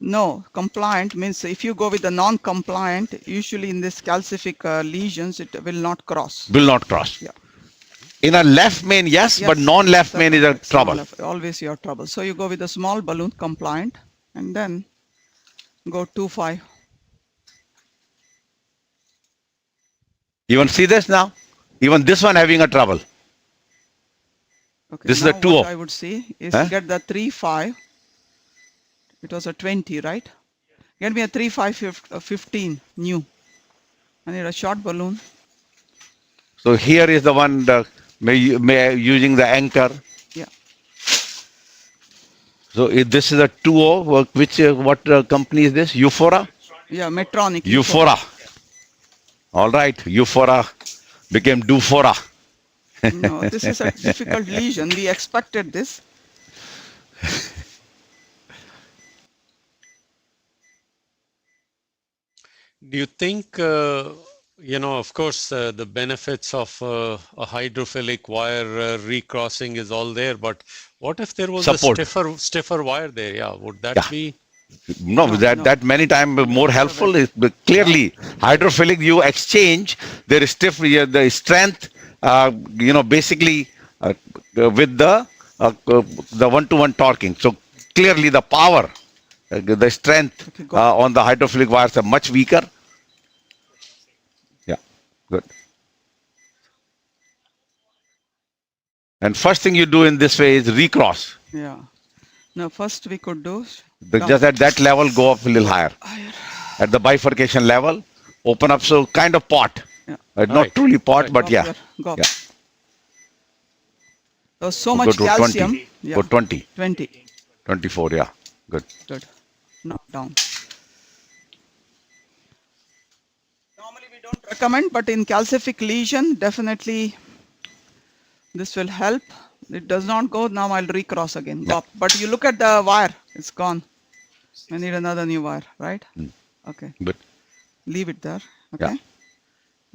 No, compliant means if you go with the non-compliant, usually in this calcific lesions, it will not cross. Will not cross. Yeah. In a left main, yes, but Yes, non-left main is a it's trouble. non-left. Always your trouble. So you go with a small balloon compliant and then go 2.5. Even see this now? Even this one having a trouble. Okay, This is now a 2.0. what I would see is get the 3.5. It was a 20, right? Get me a 3.5 15 new. I need a short balloon. So here is the one using the anchor. Yeah. So this is a 2.0. Which what company is this? Euphora? Yeah, Medtronic. Euphora. All right. Euphora became Dufora. No, this is a difficult lesion. We expected this. Do you think, of course, the benefits of a hydrophilic wire recrossing is all there, but what if there was Support. a stiffer wire there? Yeah, would that Yeah. be? No, No, that no. that many times more helpful is clearly hydrophilic. You exchange their stiff, the strength, basically with the one-to-one torquing. So clearly the power, the strength Okay, go. on the hydrophilic wires are much weaker. Yeah, good. And first thing you do in this way is recross. Yeah. Now first we could do Just at that level, go up a little higher. higher. At the bifurcation level, open up, so kind of pot. Yeah. Not Right. truly pot, Right. but Go yeah. up here. Go up. Yeah. There was so Go much to calcium. 20. Yeah. Go 20. 20. 24, yeah. Good. Good. Now down. Normally we don't recommend, but in calcific lesion, definitely this will help. It does not go. Now I'll recross again. Go Yeah. up. But you look at the wire. It's gone. I need another new wire, right? Okay. Good. Leave it there. Okay. Yeah.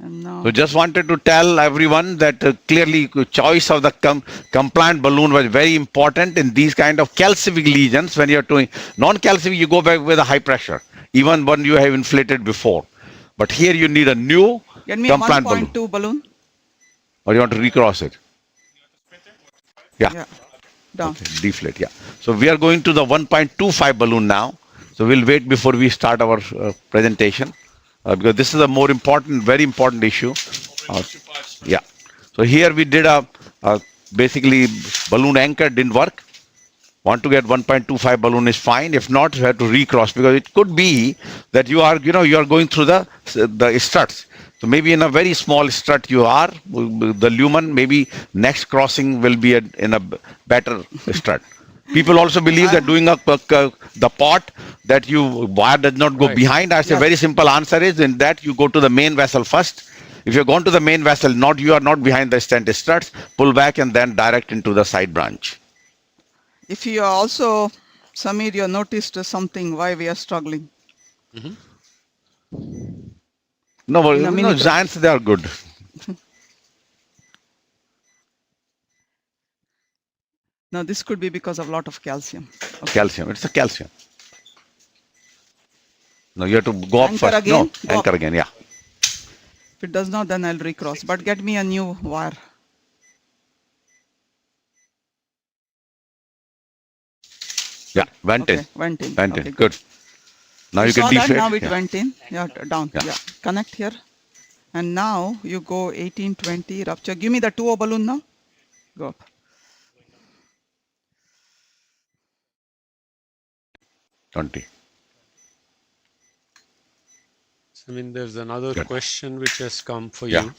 And now. So just wanted to tell everyone that clearly choice of the compliant balloon was very important in these kind of calcific lesions. When you're doing non-calcific, you go back with a high pressure, even when you have inflated before. But here you need a new Get me a compliant balloon. 1.2 balloon. Or you want to recross it? Yeah. Yeah. Down. Okay, deflate, yeah. So we are going to the 1.25 balloon now. So we'll wait before we start our presentation because this is a more important, very important issue. Yeah. So here we did a basically balloon anchor didn't work. Want to get 1.25 balloon is fine. If not, you have to recross because it could be that you are going through the struts. So maybe in a very small strut you are the lumen. Maybe next crossing will be in a better strut. People also believe that doing the pot that wire does not go Right. behind. I say Yes. very simple answer is in that you go to the main vessel first. If you're going to the main vessel, you are not behind the stent struts. Pull back and then direct into the side branch. If you are also, Samir, you noticed something why we are struggling. No, In a minute. giants they are good. Now this could be because of a lot of calcium. Okay. Calcium. It's a calcium. No, you have to go up Anchor first. again? No, Go anchor up. again. Yeah. If it does not, then I'll recross. But get me a new wire. Yeah. Went in. Okay, went in. Went Okay, in. Good. Now you can saw that, deflate. now it Yeah. went in. Yeah, down. Yeah. Yeah. Connect here. And now you go 18, 20, rupture. Give me the 2O balloon now. Go up. 20. I mean, there's another Good. question which has come for Yeah. you.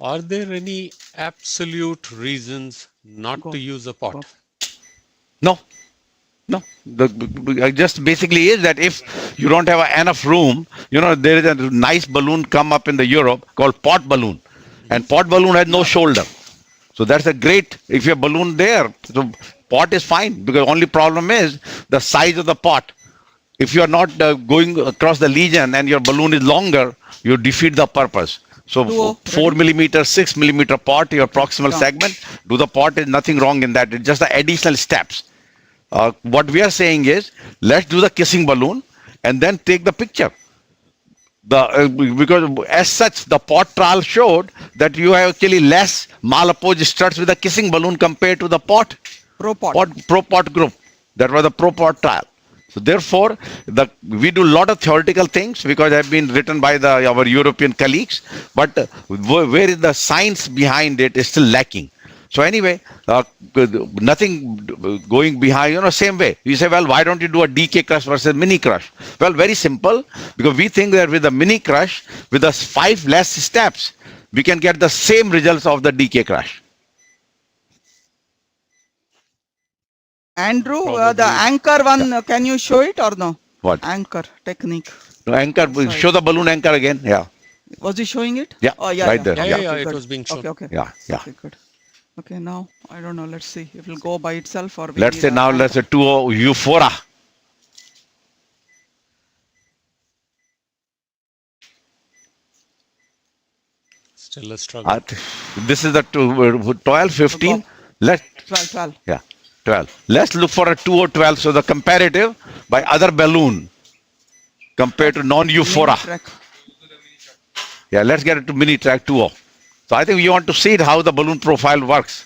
Are there any absolute reasons not Go. to use a pot? Go. No. No. Just basically is that if you don't have enough room, there is a nice balloon come up in the Europe called pot balloon. And pot balloon has no shoulder. So that's a great, if you have balloon there, so pot is fine because only problem is the size of the pot. If you are not going across the lesion and your balloon is longer, you defeat the purpose. So 4 millimeter, 6 millimeter pot, your proximal Down. segment, do the pot is nothing wrong in that. It's just the additional steps. What we are saying is, let's do the kissing balloon and then take the picture. Because as such, the pot trial showed that you have actually less malapproach struts with the kissing balloon compared to the pot. Pro pot. Pro pot group. That was the pro pot trial. So therefore, we do a lot of theoretical things because have been written by our European colleagues, but where is the science behind it is still lacking. So anyway, nothing going behind, same way. You say, well, why don't you do a DK crush versus mini crush? Well, very simple, because we think that with the mini crush, with the 5 less steps, we can get the same results of the DK crush. Andrew, Probably. the anchor one, can you show it or no? What? Anchor technique. No, anchor, Sorry. show the balloon anchor again. Yeah. Was he showing it? Yeah, Oh, yeah. right yeah. there. Yeah, Yeah. it good. was being shown. Okay, okay. Yeah, yeah. Okay, good. Okay, now, I don't know. Let's see. It will go by itself or we Let's need say a now, anchor. let's say 2 euphora. Still a struggle. This is the 12, 15. Let 12, 12. yeah. 12. Let's look for a 2 or 12. So the comparative by other balloon compared to non-euphora. Mini track. Yeah, let's get it to mini track 2. So I think you want to see how the balloon profile works.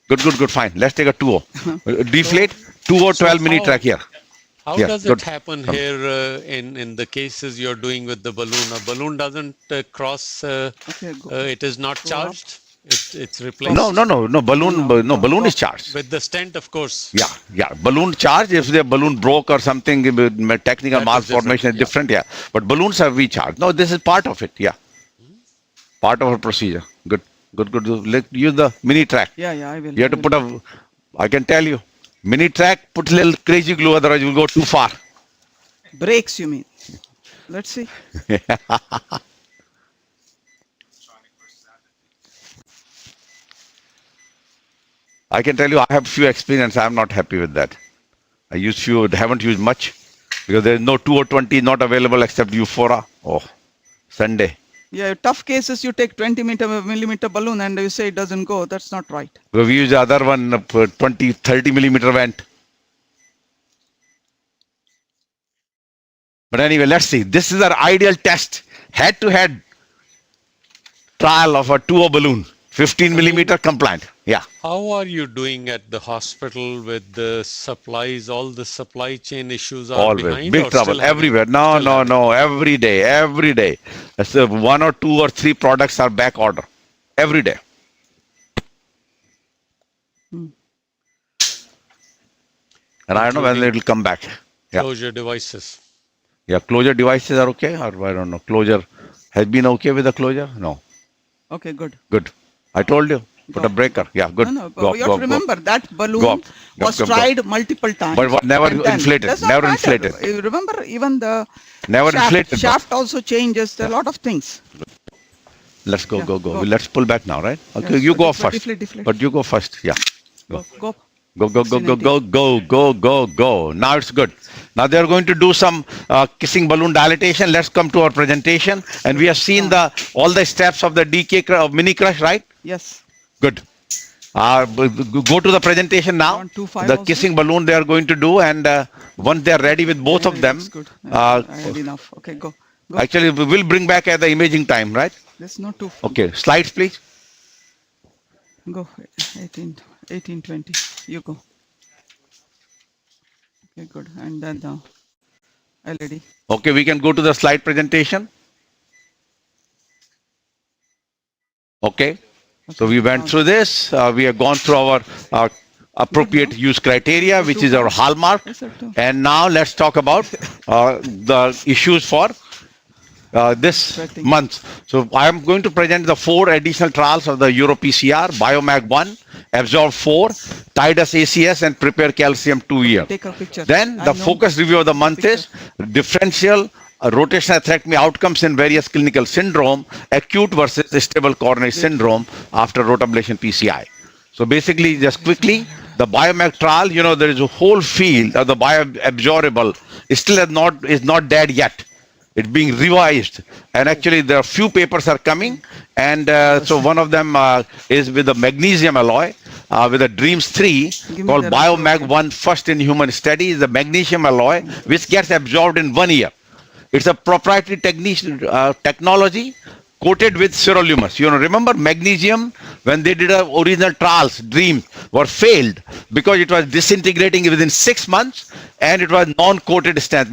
Good, fine. Let's take a 2. Deflate 2 or 12 mini track here. How Yeah, does good. it happen here in the cases you're doing with the balloon? A balloon doesn't cross, Okay, go. it is not Go up. charged, it's replaced. No, balloon is charged. With the stent, of course. Yeah. Balloon charge, if the balloon broke or something, technical That is malformation is different, yeah. But balloons are recharged. No, this is part of it, yeah. Part of our procedure. Good. Let's use the mini track. Yeah, I will. You have to put I can tell you, mini track, put a little crazy glue, otherwise you'll go too far. Brakes, you mean? Let's see. I can tell you, I have few experience. I'm not happy with that. I use few, haven't used much because there is no 2 or 20 not available except Euphora. Oh, Sunday. Yeah, tough cases, you take 20 millimeter balloon and you say it doesn't go. That's not right. We use the other one, 20, 30 millimeter vent. But anyway, let's see. This is our ideal test, head-to-head trial of a 2 balloon, 15 millimeter compliant. Yeah. How are you doing at the hospital with the supplies? All the supply chain issues are Always behind? big or trouble still having- everywhere. No. Every day. That's 1 or 2 or 3 products are back order every day. And I don't know when it will come back. Yeah. Closure devices. Yeah, closure devices are okay, or I don't know. Closure has been okay with the closure? No. Okay, good. Good. I told you. Put Go. a breaker. Yeah, good. No, but you have to remember that balloon Go. was Go. tried multiple times. But never and then- inflated, Does not never matter. inflated. You remember even the Never inflated, but- shaft also changes. There are a lot of things. Let's go. Yeah, go. Let's pull back now, right? Okay, Yes, you but go deflate, first. deflate. But you go first. Yeah. Go. Go. Now it's good. Now they are going to do some kissing balloon dilatation. Let's come to our presentation. And we have seen all the steps of the DK mini crush, right? Yes. Good. Go to the presentation now. 125 The also? kissing balloon they are going to do, and once they are ready with both of them, That's good. I had enough. Okay, go. actually we will bring back at the imaging time, right? That's not too. Okay, slides please. Go. 18, 20. You go. Okay, good. And then the LED. Okay, we can go to the slide presentation. Okay, so we went through this. We have gone through our appropriate use criteria, which is our hallmark. Yes, sir, too. And now let's talk about the issues for this month. So I am going to present the 4 additional trials of the Euro PCR, Biomag 1, Absorb 4, Tidus ACS, and Prepare Calcium 2 year. Take a picture. Then I the know. focus review of the month is differential rotational atherectomy outcomes in various clinical syndrome, acute versus stable coronary syndrome after rotablation PCI. So basically, just quickly, the Biomag trial, there is a whole field of the bioabsorbable. It still is not dead yet. It's being revised, and actually there are few papers are coming, and so one of them is with the magnesium alloy with the DREAMS 3 called the Biomag 1 first in human study is the magnesium alloy which gets absorbed in 1 year. It's a proprietary technology coated with sirolimus. Remember magnesium, when they did original trials, DREAM, were failed because it was disintegrating within 6 months, and it was non-coated stent,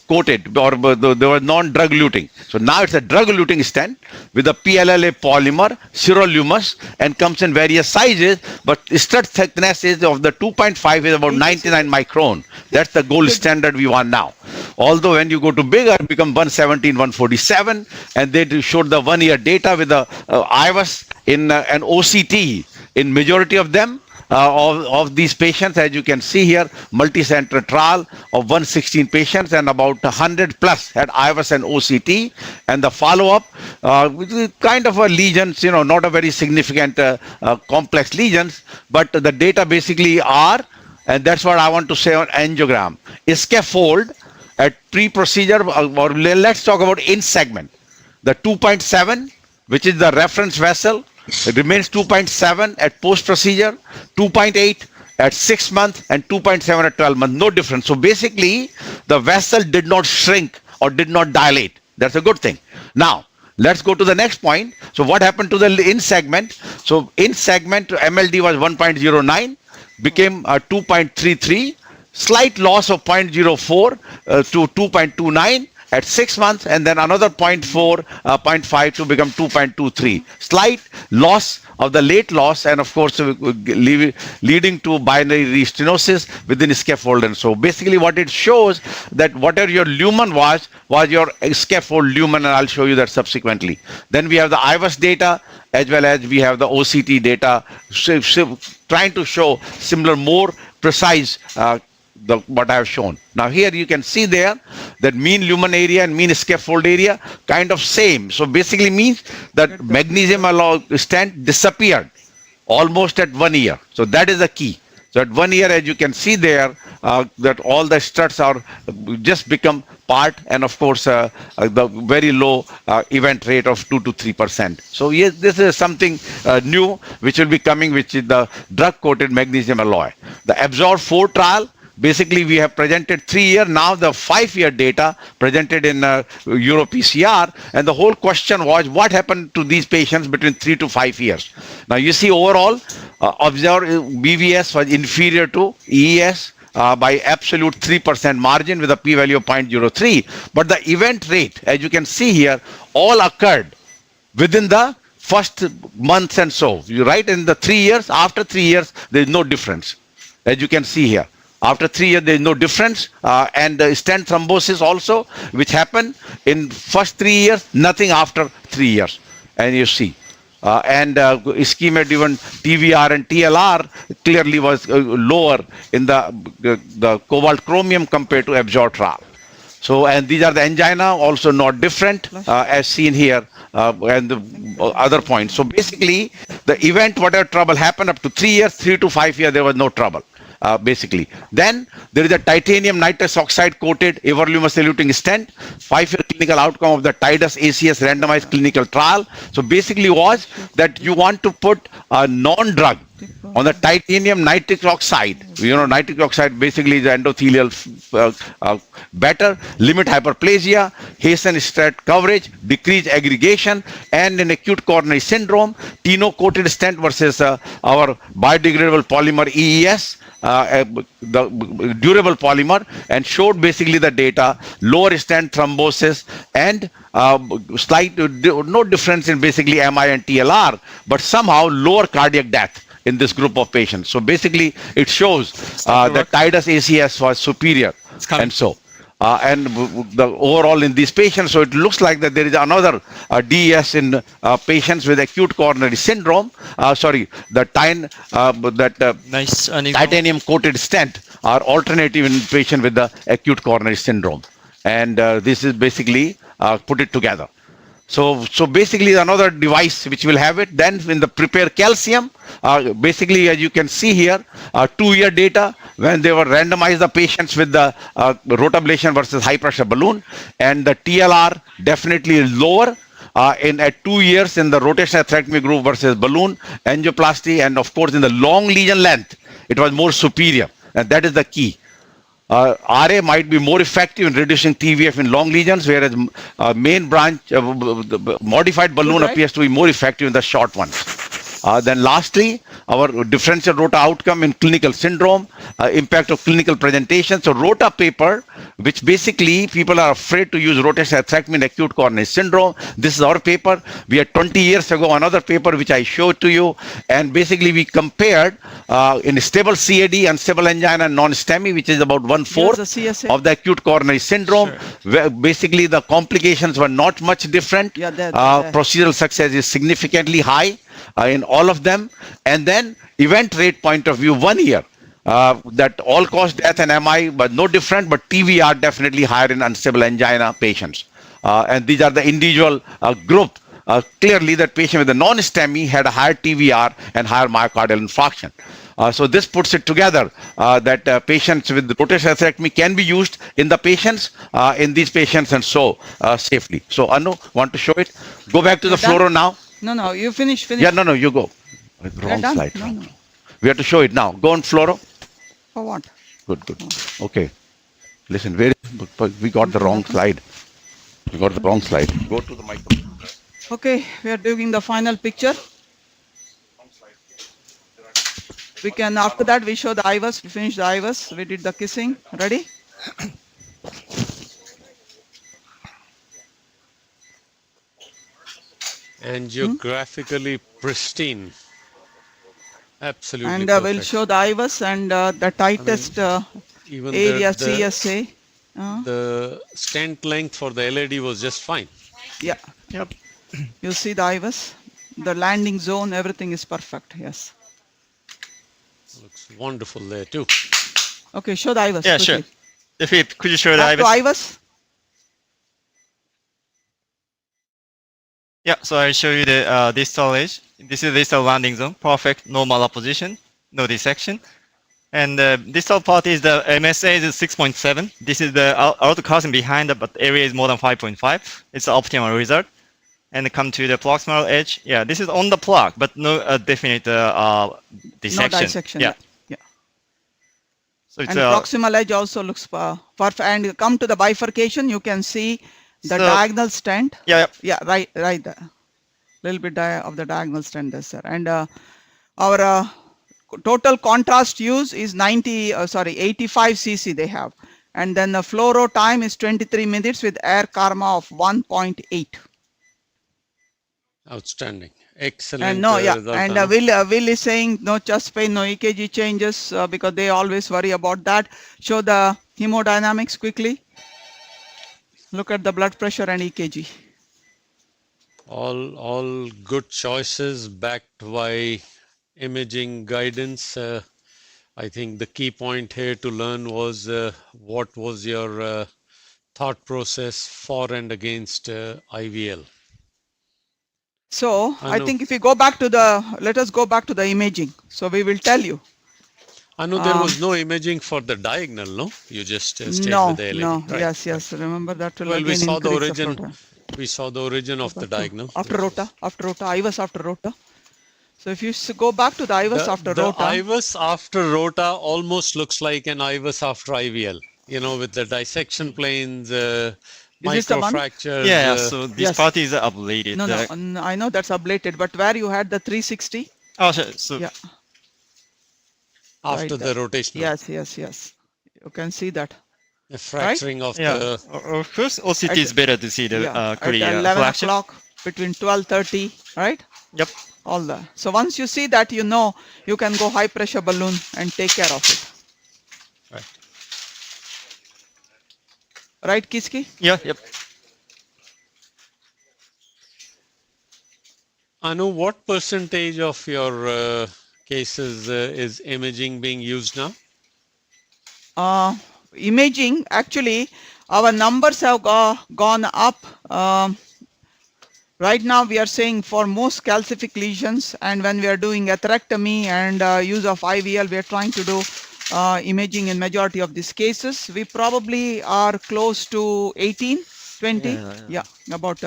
coated, or there was non-drug luting. So now it's a drug luting stent with a PLLA polymer, sirolimus, and comes in various sizes, but stud thickness is of the 2.5 is about 99 micron. That's the gold standard we want now. Although when you go to bigger, it becomes 117, 147, and they showed the 1 year data with the IVUS in an OCT in majority of them. Of these patients, as you can see here, multi-center trial of 116 patients, and about 100 plus had IVUS and OCT, and the follow-up, which is kind of a lesions, not a very significant complex lesions, but the data basically are, and that's what I want to say on angiogram, scaffold at pre-procedure, or let's talk about in segment, the 2.7, which is the reference vessel, It remains 2.7 at post-procedure, 2.8 at 6 months, and 2.7 at 12 months. No difference. So basically, the vessel did not shrink or did not dilate. That's a good thing. Now, let's go to the next point. So what happened to the in segment? So in segment, MLD was 1.09, became 2.33, slight loss of 0.04 to 2.29 at 6 months, and then another 0.5 to become 2.23. Slight loss of the late loss, and of course leading to binary restenosis within scaffold. And so basically what it shows that whatever your lumen was your scaffold lumen, and I'll show you that subsequently. Then we have the IVUS data as well as we have the OCT data, trying to show similar, more precise what I have shown. Now here you can see there that mean lumen area and mean scaffold area kind of same. So basically means that magnesium alloy stent disappeared almost at 1 year. So that is the key. So at 1 year, as you can see there, that all the struts are just become part, and of course the very low event rate of 2 to 3%. So yes, this is something new which will be coming, which is the drug-coated magnesium alloy. The Absorb 4 trial. Basically, we have presented 3 year, now the 5 year data presented in Euro PCR, and the whole question was what happened to these patients between 3 to 5 years. Now you see overall, observe BVS was inferior to EES by absolute 3% margin with a p-value of 0.03, but the event rate, as you can see here, all occurred within the first months, and so you write in the 3 years, after 3 years, there is no difference, as you can see here. After 3 years, there is no difference, and the stent thrombosis also, which happened in first 3 years, nothing after 3 years, and you see. Ischemia-driven TVR and TLR clearly was lower in the cobalt chromium compared to Absorb trial. So, and these are the angina, also not different as seen here, and the other points. So basically, the event, whatever trouble happened up to 3 years, 3 to 5 years, there was no trouble. Basically. Then there is a titanium nitrous oxide coated everluminous eluting stent, 5-year clinical outcome of the TIDUS ACS randomized clinical trial. So basically was that you want to put a non-drug on the titanium nitric oxide. You know, nitric oxide basically is endothelial better, limit hyperplasia, hasten stent coverage, decrease aggregation, and in acute coronary syndrome, Tino coated stent versus our biodegradable polymer EES, the durable polymer, and showed basically the data, lower stent thrombosis and slight no difference in basically MI and TLR, but somehow lower cardiac death in this group of patients. So basically it shows that TIDUS ACS was superior, and so and the overall in these patients, so it looks like that there is another DES in patients with acute coronary syndrome. The titanium coated stent are alternative in patient with the acute coronary syndrome, and this is basically put it together. So basically another device which will have it. Then in the prepare calcium, basically as you can see here, 2 year data when they were randomized the patients with the Rota ablation versus high pressure balloon, and the TLR definitely lower at 2 years in the rotational atherectomy group versus balloon angioplasty, and of course in the long lesion length it was more superior, and that is the key. RA might be more effective in reducing TVF in long lesions, whereas main branch modified balloon appears to be more effective in the short ones. Then lastly, our differential Rota outcome in clinical syndrome, impact of clinical presentation. So Rota paper, which basically people are afraid to use rotational atherectomy in acute coronary syndrome. This is our paper. We had 20 years ago another paper which I showed to you, and basically we compared in stable CAD, unstable angina, and non-STEMI, which is about 1/4 of the acute coronary syndrome. Sure. Where basically the complications were not much different. Procedural success is significantly high in all of them, and then event rate point of view, 1 year, that all cause death and MI but no different, but TVR definitely higher in unstable angina patients, and these are the individual group. Clearly that patient with the non-STEMI had a higher TVR and higher myocardial infarction. So this puts it together that patients with rotational atherectomy can be used in the patients, in these patients, and so safely. So Anu, want to show it? Go back to the fluoro now. No, you finish. Yeah, no, you go. Wrong done? slide. No. We have to show it now. Go on, fluoro. For what? Good. Okay. Listen, we got the wrong slide. We got the wrong slide. Go to the microphone. Okay, we are doing the final picture. We can, after that, we show the IVUS. We finish the IVUS. We did the kissing. Ready? Angiographically pristine. Absolutely And perfect. we'll show the IVUS and the tightest Even area the CSA. the stent length for the LAD was just fine. Yeah. Yep. You see the IVUS, the landing zone, everything is perfect. Yes. Looks wonderful there too. Okay, show the IVUS. Yeah, quickly. sure. Afib, could you show the Back to IVUS? IVUS. Yeah, so I'll show you the distal edge. This is distal landing zone, perfect normal position, no dissection. And the distal part is the MSA is 6.7. This is the aortic calcium behind, but area is more than 5.5. It's the optimal result. And come to the proximal edge. Yeah, this is on the plug, but no definite dissection. No dissection. Yeah. Yeah. So it's And proximal edge also looks perfect. And come to the bifurcation, you can see the diagonal stent. Yeah. Yeah, right there. Little bit of the diagonal stent there, sir. And our total contrast use is 85 cc they have. And then the fluoro time is 23 minutes with air karma of 1.8. Outstanding. Excellent. And no, yeah, result, and Anu. Will is saying no chest pain, no EKG changes because they always worry about that. Show the hemodynamics quickly. Look at the blood pressure and EKG. All good choices backed by imaging guidance. I think the key point here to learn was what was your thought process for and against IVL. So I Anu. think if we go back to let us go back to the imaging. So we will tell you. I know there was no imaging for the diagonal, no? You just stayed No, with the LAD. no, Right. yes. Remember that will Well, we again saw the increase origin. We saw the origin of the diagonal. after Rota, IVUS after Rota. So if you go back to the IVUS after the Rota. IVUS after Rota almost looks like an IVUS after IVL. You know, with the dissection planes, microfractures. Yeah, so this yes. part is ablated. No, I know that's ablated, but where you had the 360? Oh, so yeah. After right the rotational. Yes. You can see that. The fracturing of the... Of course, OCT is better to see the clear at 11 fraction. o'clock, between 12:30, right? Yep. All that. So once you see that, you know you can go high pressure balloon and take care of it. Right. Right, Kiski? Yeah, yep. Anu, what percentage of your cases is imaging being used now? Imaging, actually, our numbers have gone up. Right now, we are saying for most calcific lesions, and when we are doing atherectomy and use of IVL, we are trying to do imaging in majority of these cases. We probably are close to 18, 20, about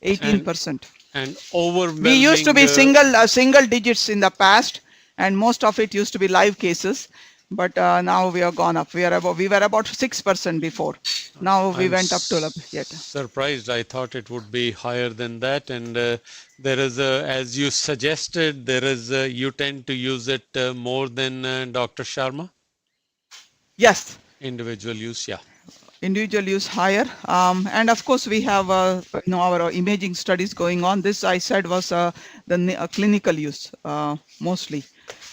18%. And overwhelming... We used to be single digits in the past, and most of it used to be live cases. But now we have gone up. We were about 6% before. Now we went up to surprised. I thought it would be higher than that. And there is as you suggested, you tend to use it more than Dr. Sharma? Yes. Individual use, yeah. Individual use higher. And of course, we have our imaging studies going on. This I said was the clinical use mostly.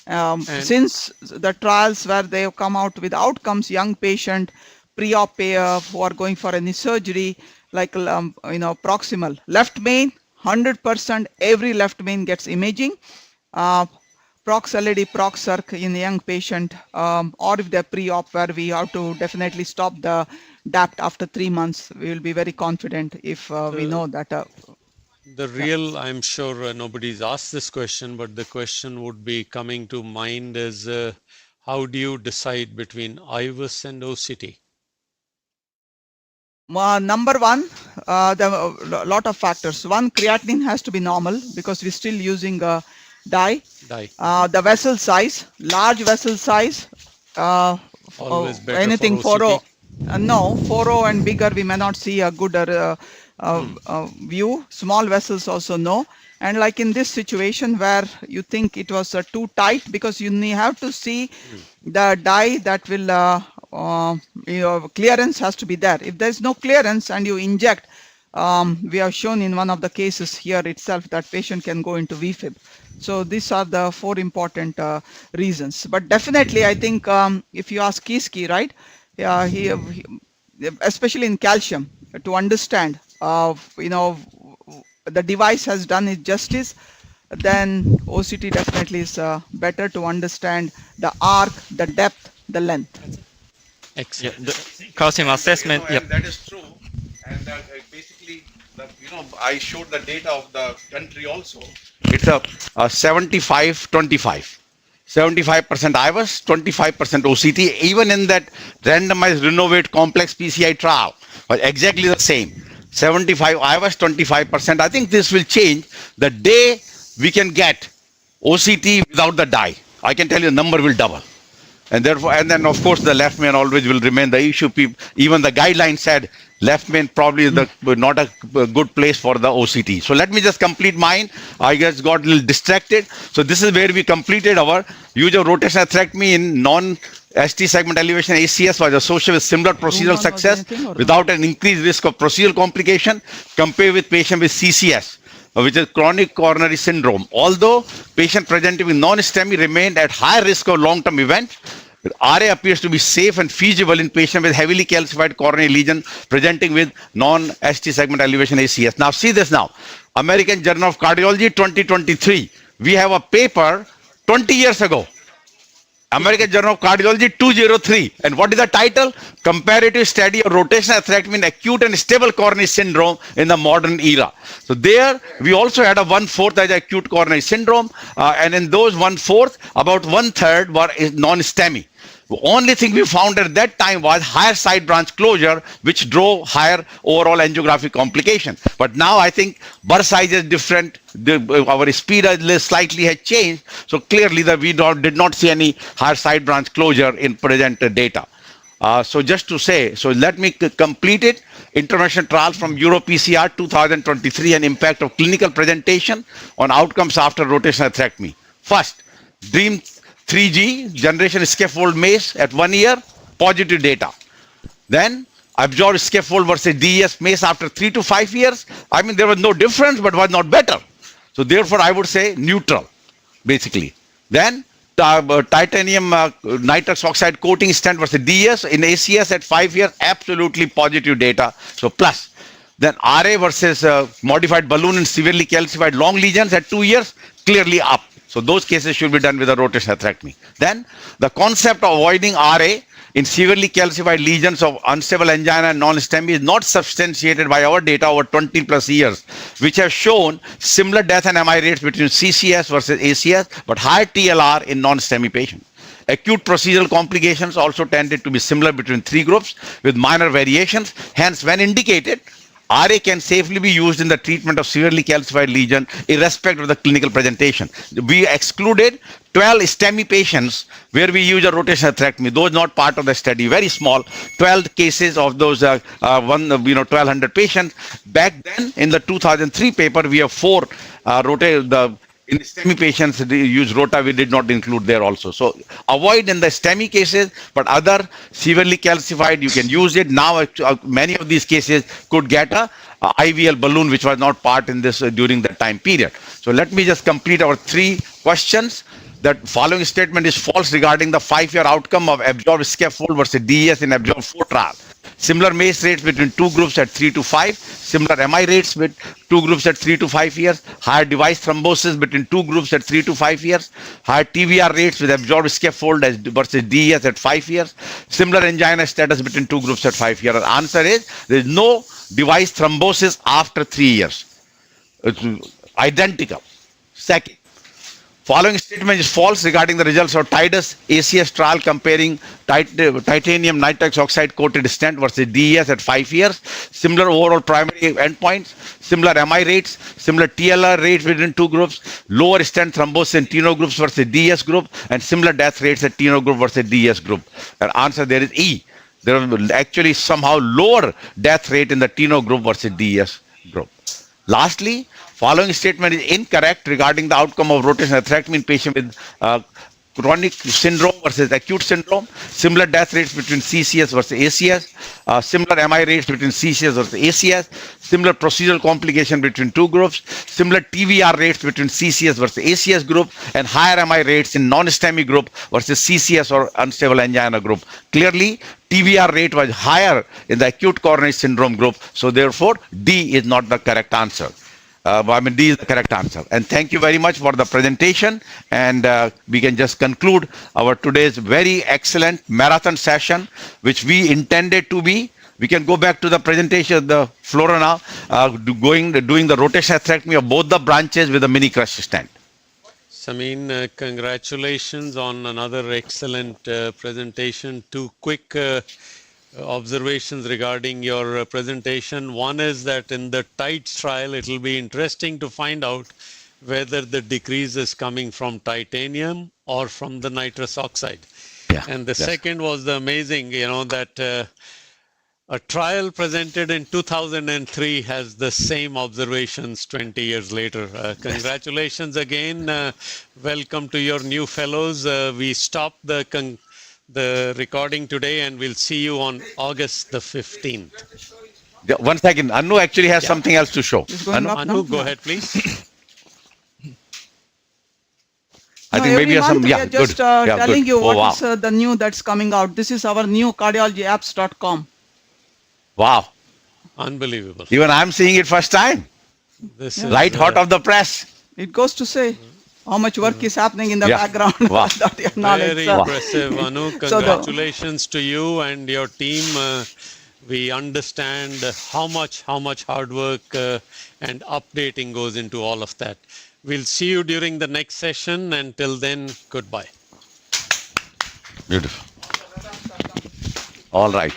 Since the trials where they have come out with outcomes, young patient, pre-op who are going for any surgery, like proximal left main, 100% every left main gets imaging. Prox LAD, prox circ in a young patient, or if they're pre-op where we have to definitely stop the DAPT after 3 months, we will be very confident if we know that. The real, I'm sure nobody's asked this question, but the question would be coming to mind is how do you decide between IVUS and OCT? Number one, the lot of factors. One, creatinine has to be normal because we're still using dye. Die. The vessel size, large vessel size. Always better Anything for 4O. OCT. No, 4O and bigger, we may not see a good view. Small vessels also no. And like in this situation where you think it was too tight, because you have to see the dye that will clearance has to be there. If there's no clearance and you inject, we have shown in one of the cases here itself that patient can go into VFib. So these are the four important reasons. But definitely, I think if you ask Kiski, right, he especially in calcium, to understand, the device has done its justice, then OCT definitely is better to understand the arc, the depth, the length. Yeah, Excellent. the calcium assessment. And Yep. that is true. And basically, I showed the data of the country also. It's a 75-25. 75% IVUS, 25% OCT. Even in that randomized renovate complex PCI trial, was exactly the same. 75 IVUS, 25%. I think this will change the day we can get OCT without the dye. I can tell you the number will double. And therefore, and then of course the left main always will remain the issue. Even the guideline said left main probably is not a good place for the OCT. So let me just complete mine. I just got a little distracted. So this is where we completed our use of rotational atherectomy in non-ST segment elevation. ACS was associated with similar procedural success without an increased risk of procedural complication compared with patient with CCS, which is chronic coronary syndrome. Although patient presenting with non-STEMI remained at high risk of long-term events, RA appears to be safe and feasible in patients with heavily calcified coronary lesion presenting with non-ST segment elevation ACS. Now see this now. American Journal of Cardiology 2023. We have a paper 20 years ago. American Journal of Cardiology 203. And what is the title? Comparative Study of Rotational Atherectomy in Acute and Stable Coronary Syndrome in the Modern Era. So there we also had a 1/4 as acute coronary syndrome. And in those 1/4, about 1/3 were non-STEMI. The only thing we found at that time was higher side branch closure, which drove higher overall angiographic complication. But now I think burr size is different. Our speed slightly has changed. So clearly that we did not see any higher side branch closure in present data. So just to say, so let me complete it. Intervention trials from Euro PCR 2023 and impact of clinical presentation on outcomes after rotational atherectomy. First, DREAM 3G generation scaffold MACE at 1 year, positive data. Then absorbed scaffold versus DES MACE after 3 to 5 years. I mean, there was no difference, but was not better. So therefore, I would say neutral, basically. Then titanium nitrous oxide coating stent versus DES in ACS at 5 years, absolutely positive data. So plus. Then RA versus modified balloon in severely calcified long lesions at 2 years, clearly up. So those cases should be done with a rotational atherectomy. Then the concept of avoiding RA in severely calcified lesions of unstable angina and non-STEMI is not substantiated by our data over 20 plus years, which have shown similar death and MI rates between CCS versus ACS, but higher TLR in non-STEMI patients. Acute procedural complications also tended to be similar between three groups with minor variations. Hence, when indicated, RA can safely be used in the treatment of severely calcified lesion irrespective of the clinical presentation. We excluded 12 STEMI patients where we use a rotational atherectomy. Those not part of the study, very small, 12 cases of those 1,200 patients. Back then in the 2003 paper, we have 4 in STEMI patients, they use Rota, we did not include there also. So avoid in the STEMI cases, but other severely calcified, you can use it. Now, many of these cases could get a IVL balloon, which was not part in this during that time period. So let me just complete our 3 questions. That following statement is false regarding the 5-year outcome of absorbed scaffold versus DES in absorbed 4 trial. Similar MACE rates between 2 groups at 3 to 5. Similar MI rates with 2 groups at 3 to 5 years. Higher device thrombosis between 2 groups at 3 to 5 years. Higher TVR rates with absorbed scaffold versus DES at 5 years. Similar angina status between 2 groups at 5 years. The answer is there is no device thrombosis after 3 years. It's identical. Second, Following statement is false regarding the results of TIDUS ACS trial comparing titanium nitrous oxide coated stent versus DES at 5 years. Similar overall primary endpoints, similar MI rates, similar TLR rates within two groups, lower stent thrombosis in Tino groups versus DES group, and similar death rates at Tino group versus DES group. And answer there is E. There was actually somehow lower death rate in the Tino group versus DES group. Lastly, following statement is incorrect regarding the outcome of rotational atherectomy in patient with chronic syndrome versus acute syndrome. Similar death rates between CCS versus ACS. Similar MI rates between CCS versus ACS. Similar procedural complication between two groups. Similar TVR rates between CCS versus ACS group. And higher MI rates in non-STEMI group versus CCS or unstable angina group. Clearly, TVR rate was higher in the acute coronary syndrome group. So therefore, D is not the correct answer. D is the correct answer. And thank you very much for the presentation. And we can just conclude our today's very excellent marathon session, which we intended to be. We can go back to the presentation of the Flora now, doing the rotational atherectomy of both the branches with a mini crush stent. Samin, congratulations on another excellent presentation. Two quick observations regarding your presentation. One is that in the TIDES trial, it will be interesting to find out whether the decrease is coming from titanium or from the nitrous oxide. Yeah, And the second was the amazing, that a trial presented in 2003 has the same observations 20 years later. Congratulations again. Welcome to your new fellows. We stopped the recording today and we'll see you on August the 15th. Yeah, 1 second. Anu actually has something else to show. Anu, go ahead, please. I think maybe some, we are good. just telling you what wow. is the new that's coming out. This is our new cardiologyapps.com. Wow. Unbelievable. Even I'm seeing it first time. This Light is hot off the press. It goes to say how much work is happening in the background. Wow. without your knowledge. very So- impressive, Anu. Congratulations to you and your team. We understand how much hard work and updating goes into all of that. We'll see you during the next session. Until then, goodbye. Beautiful. All right.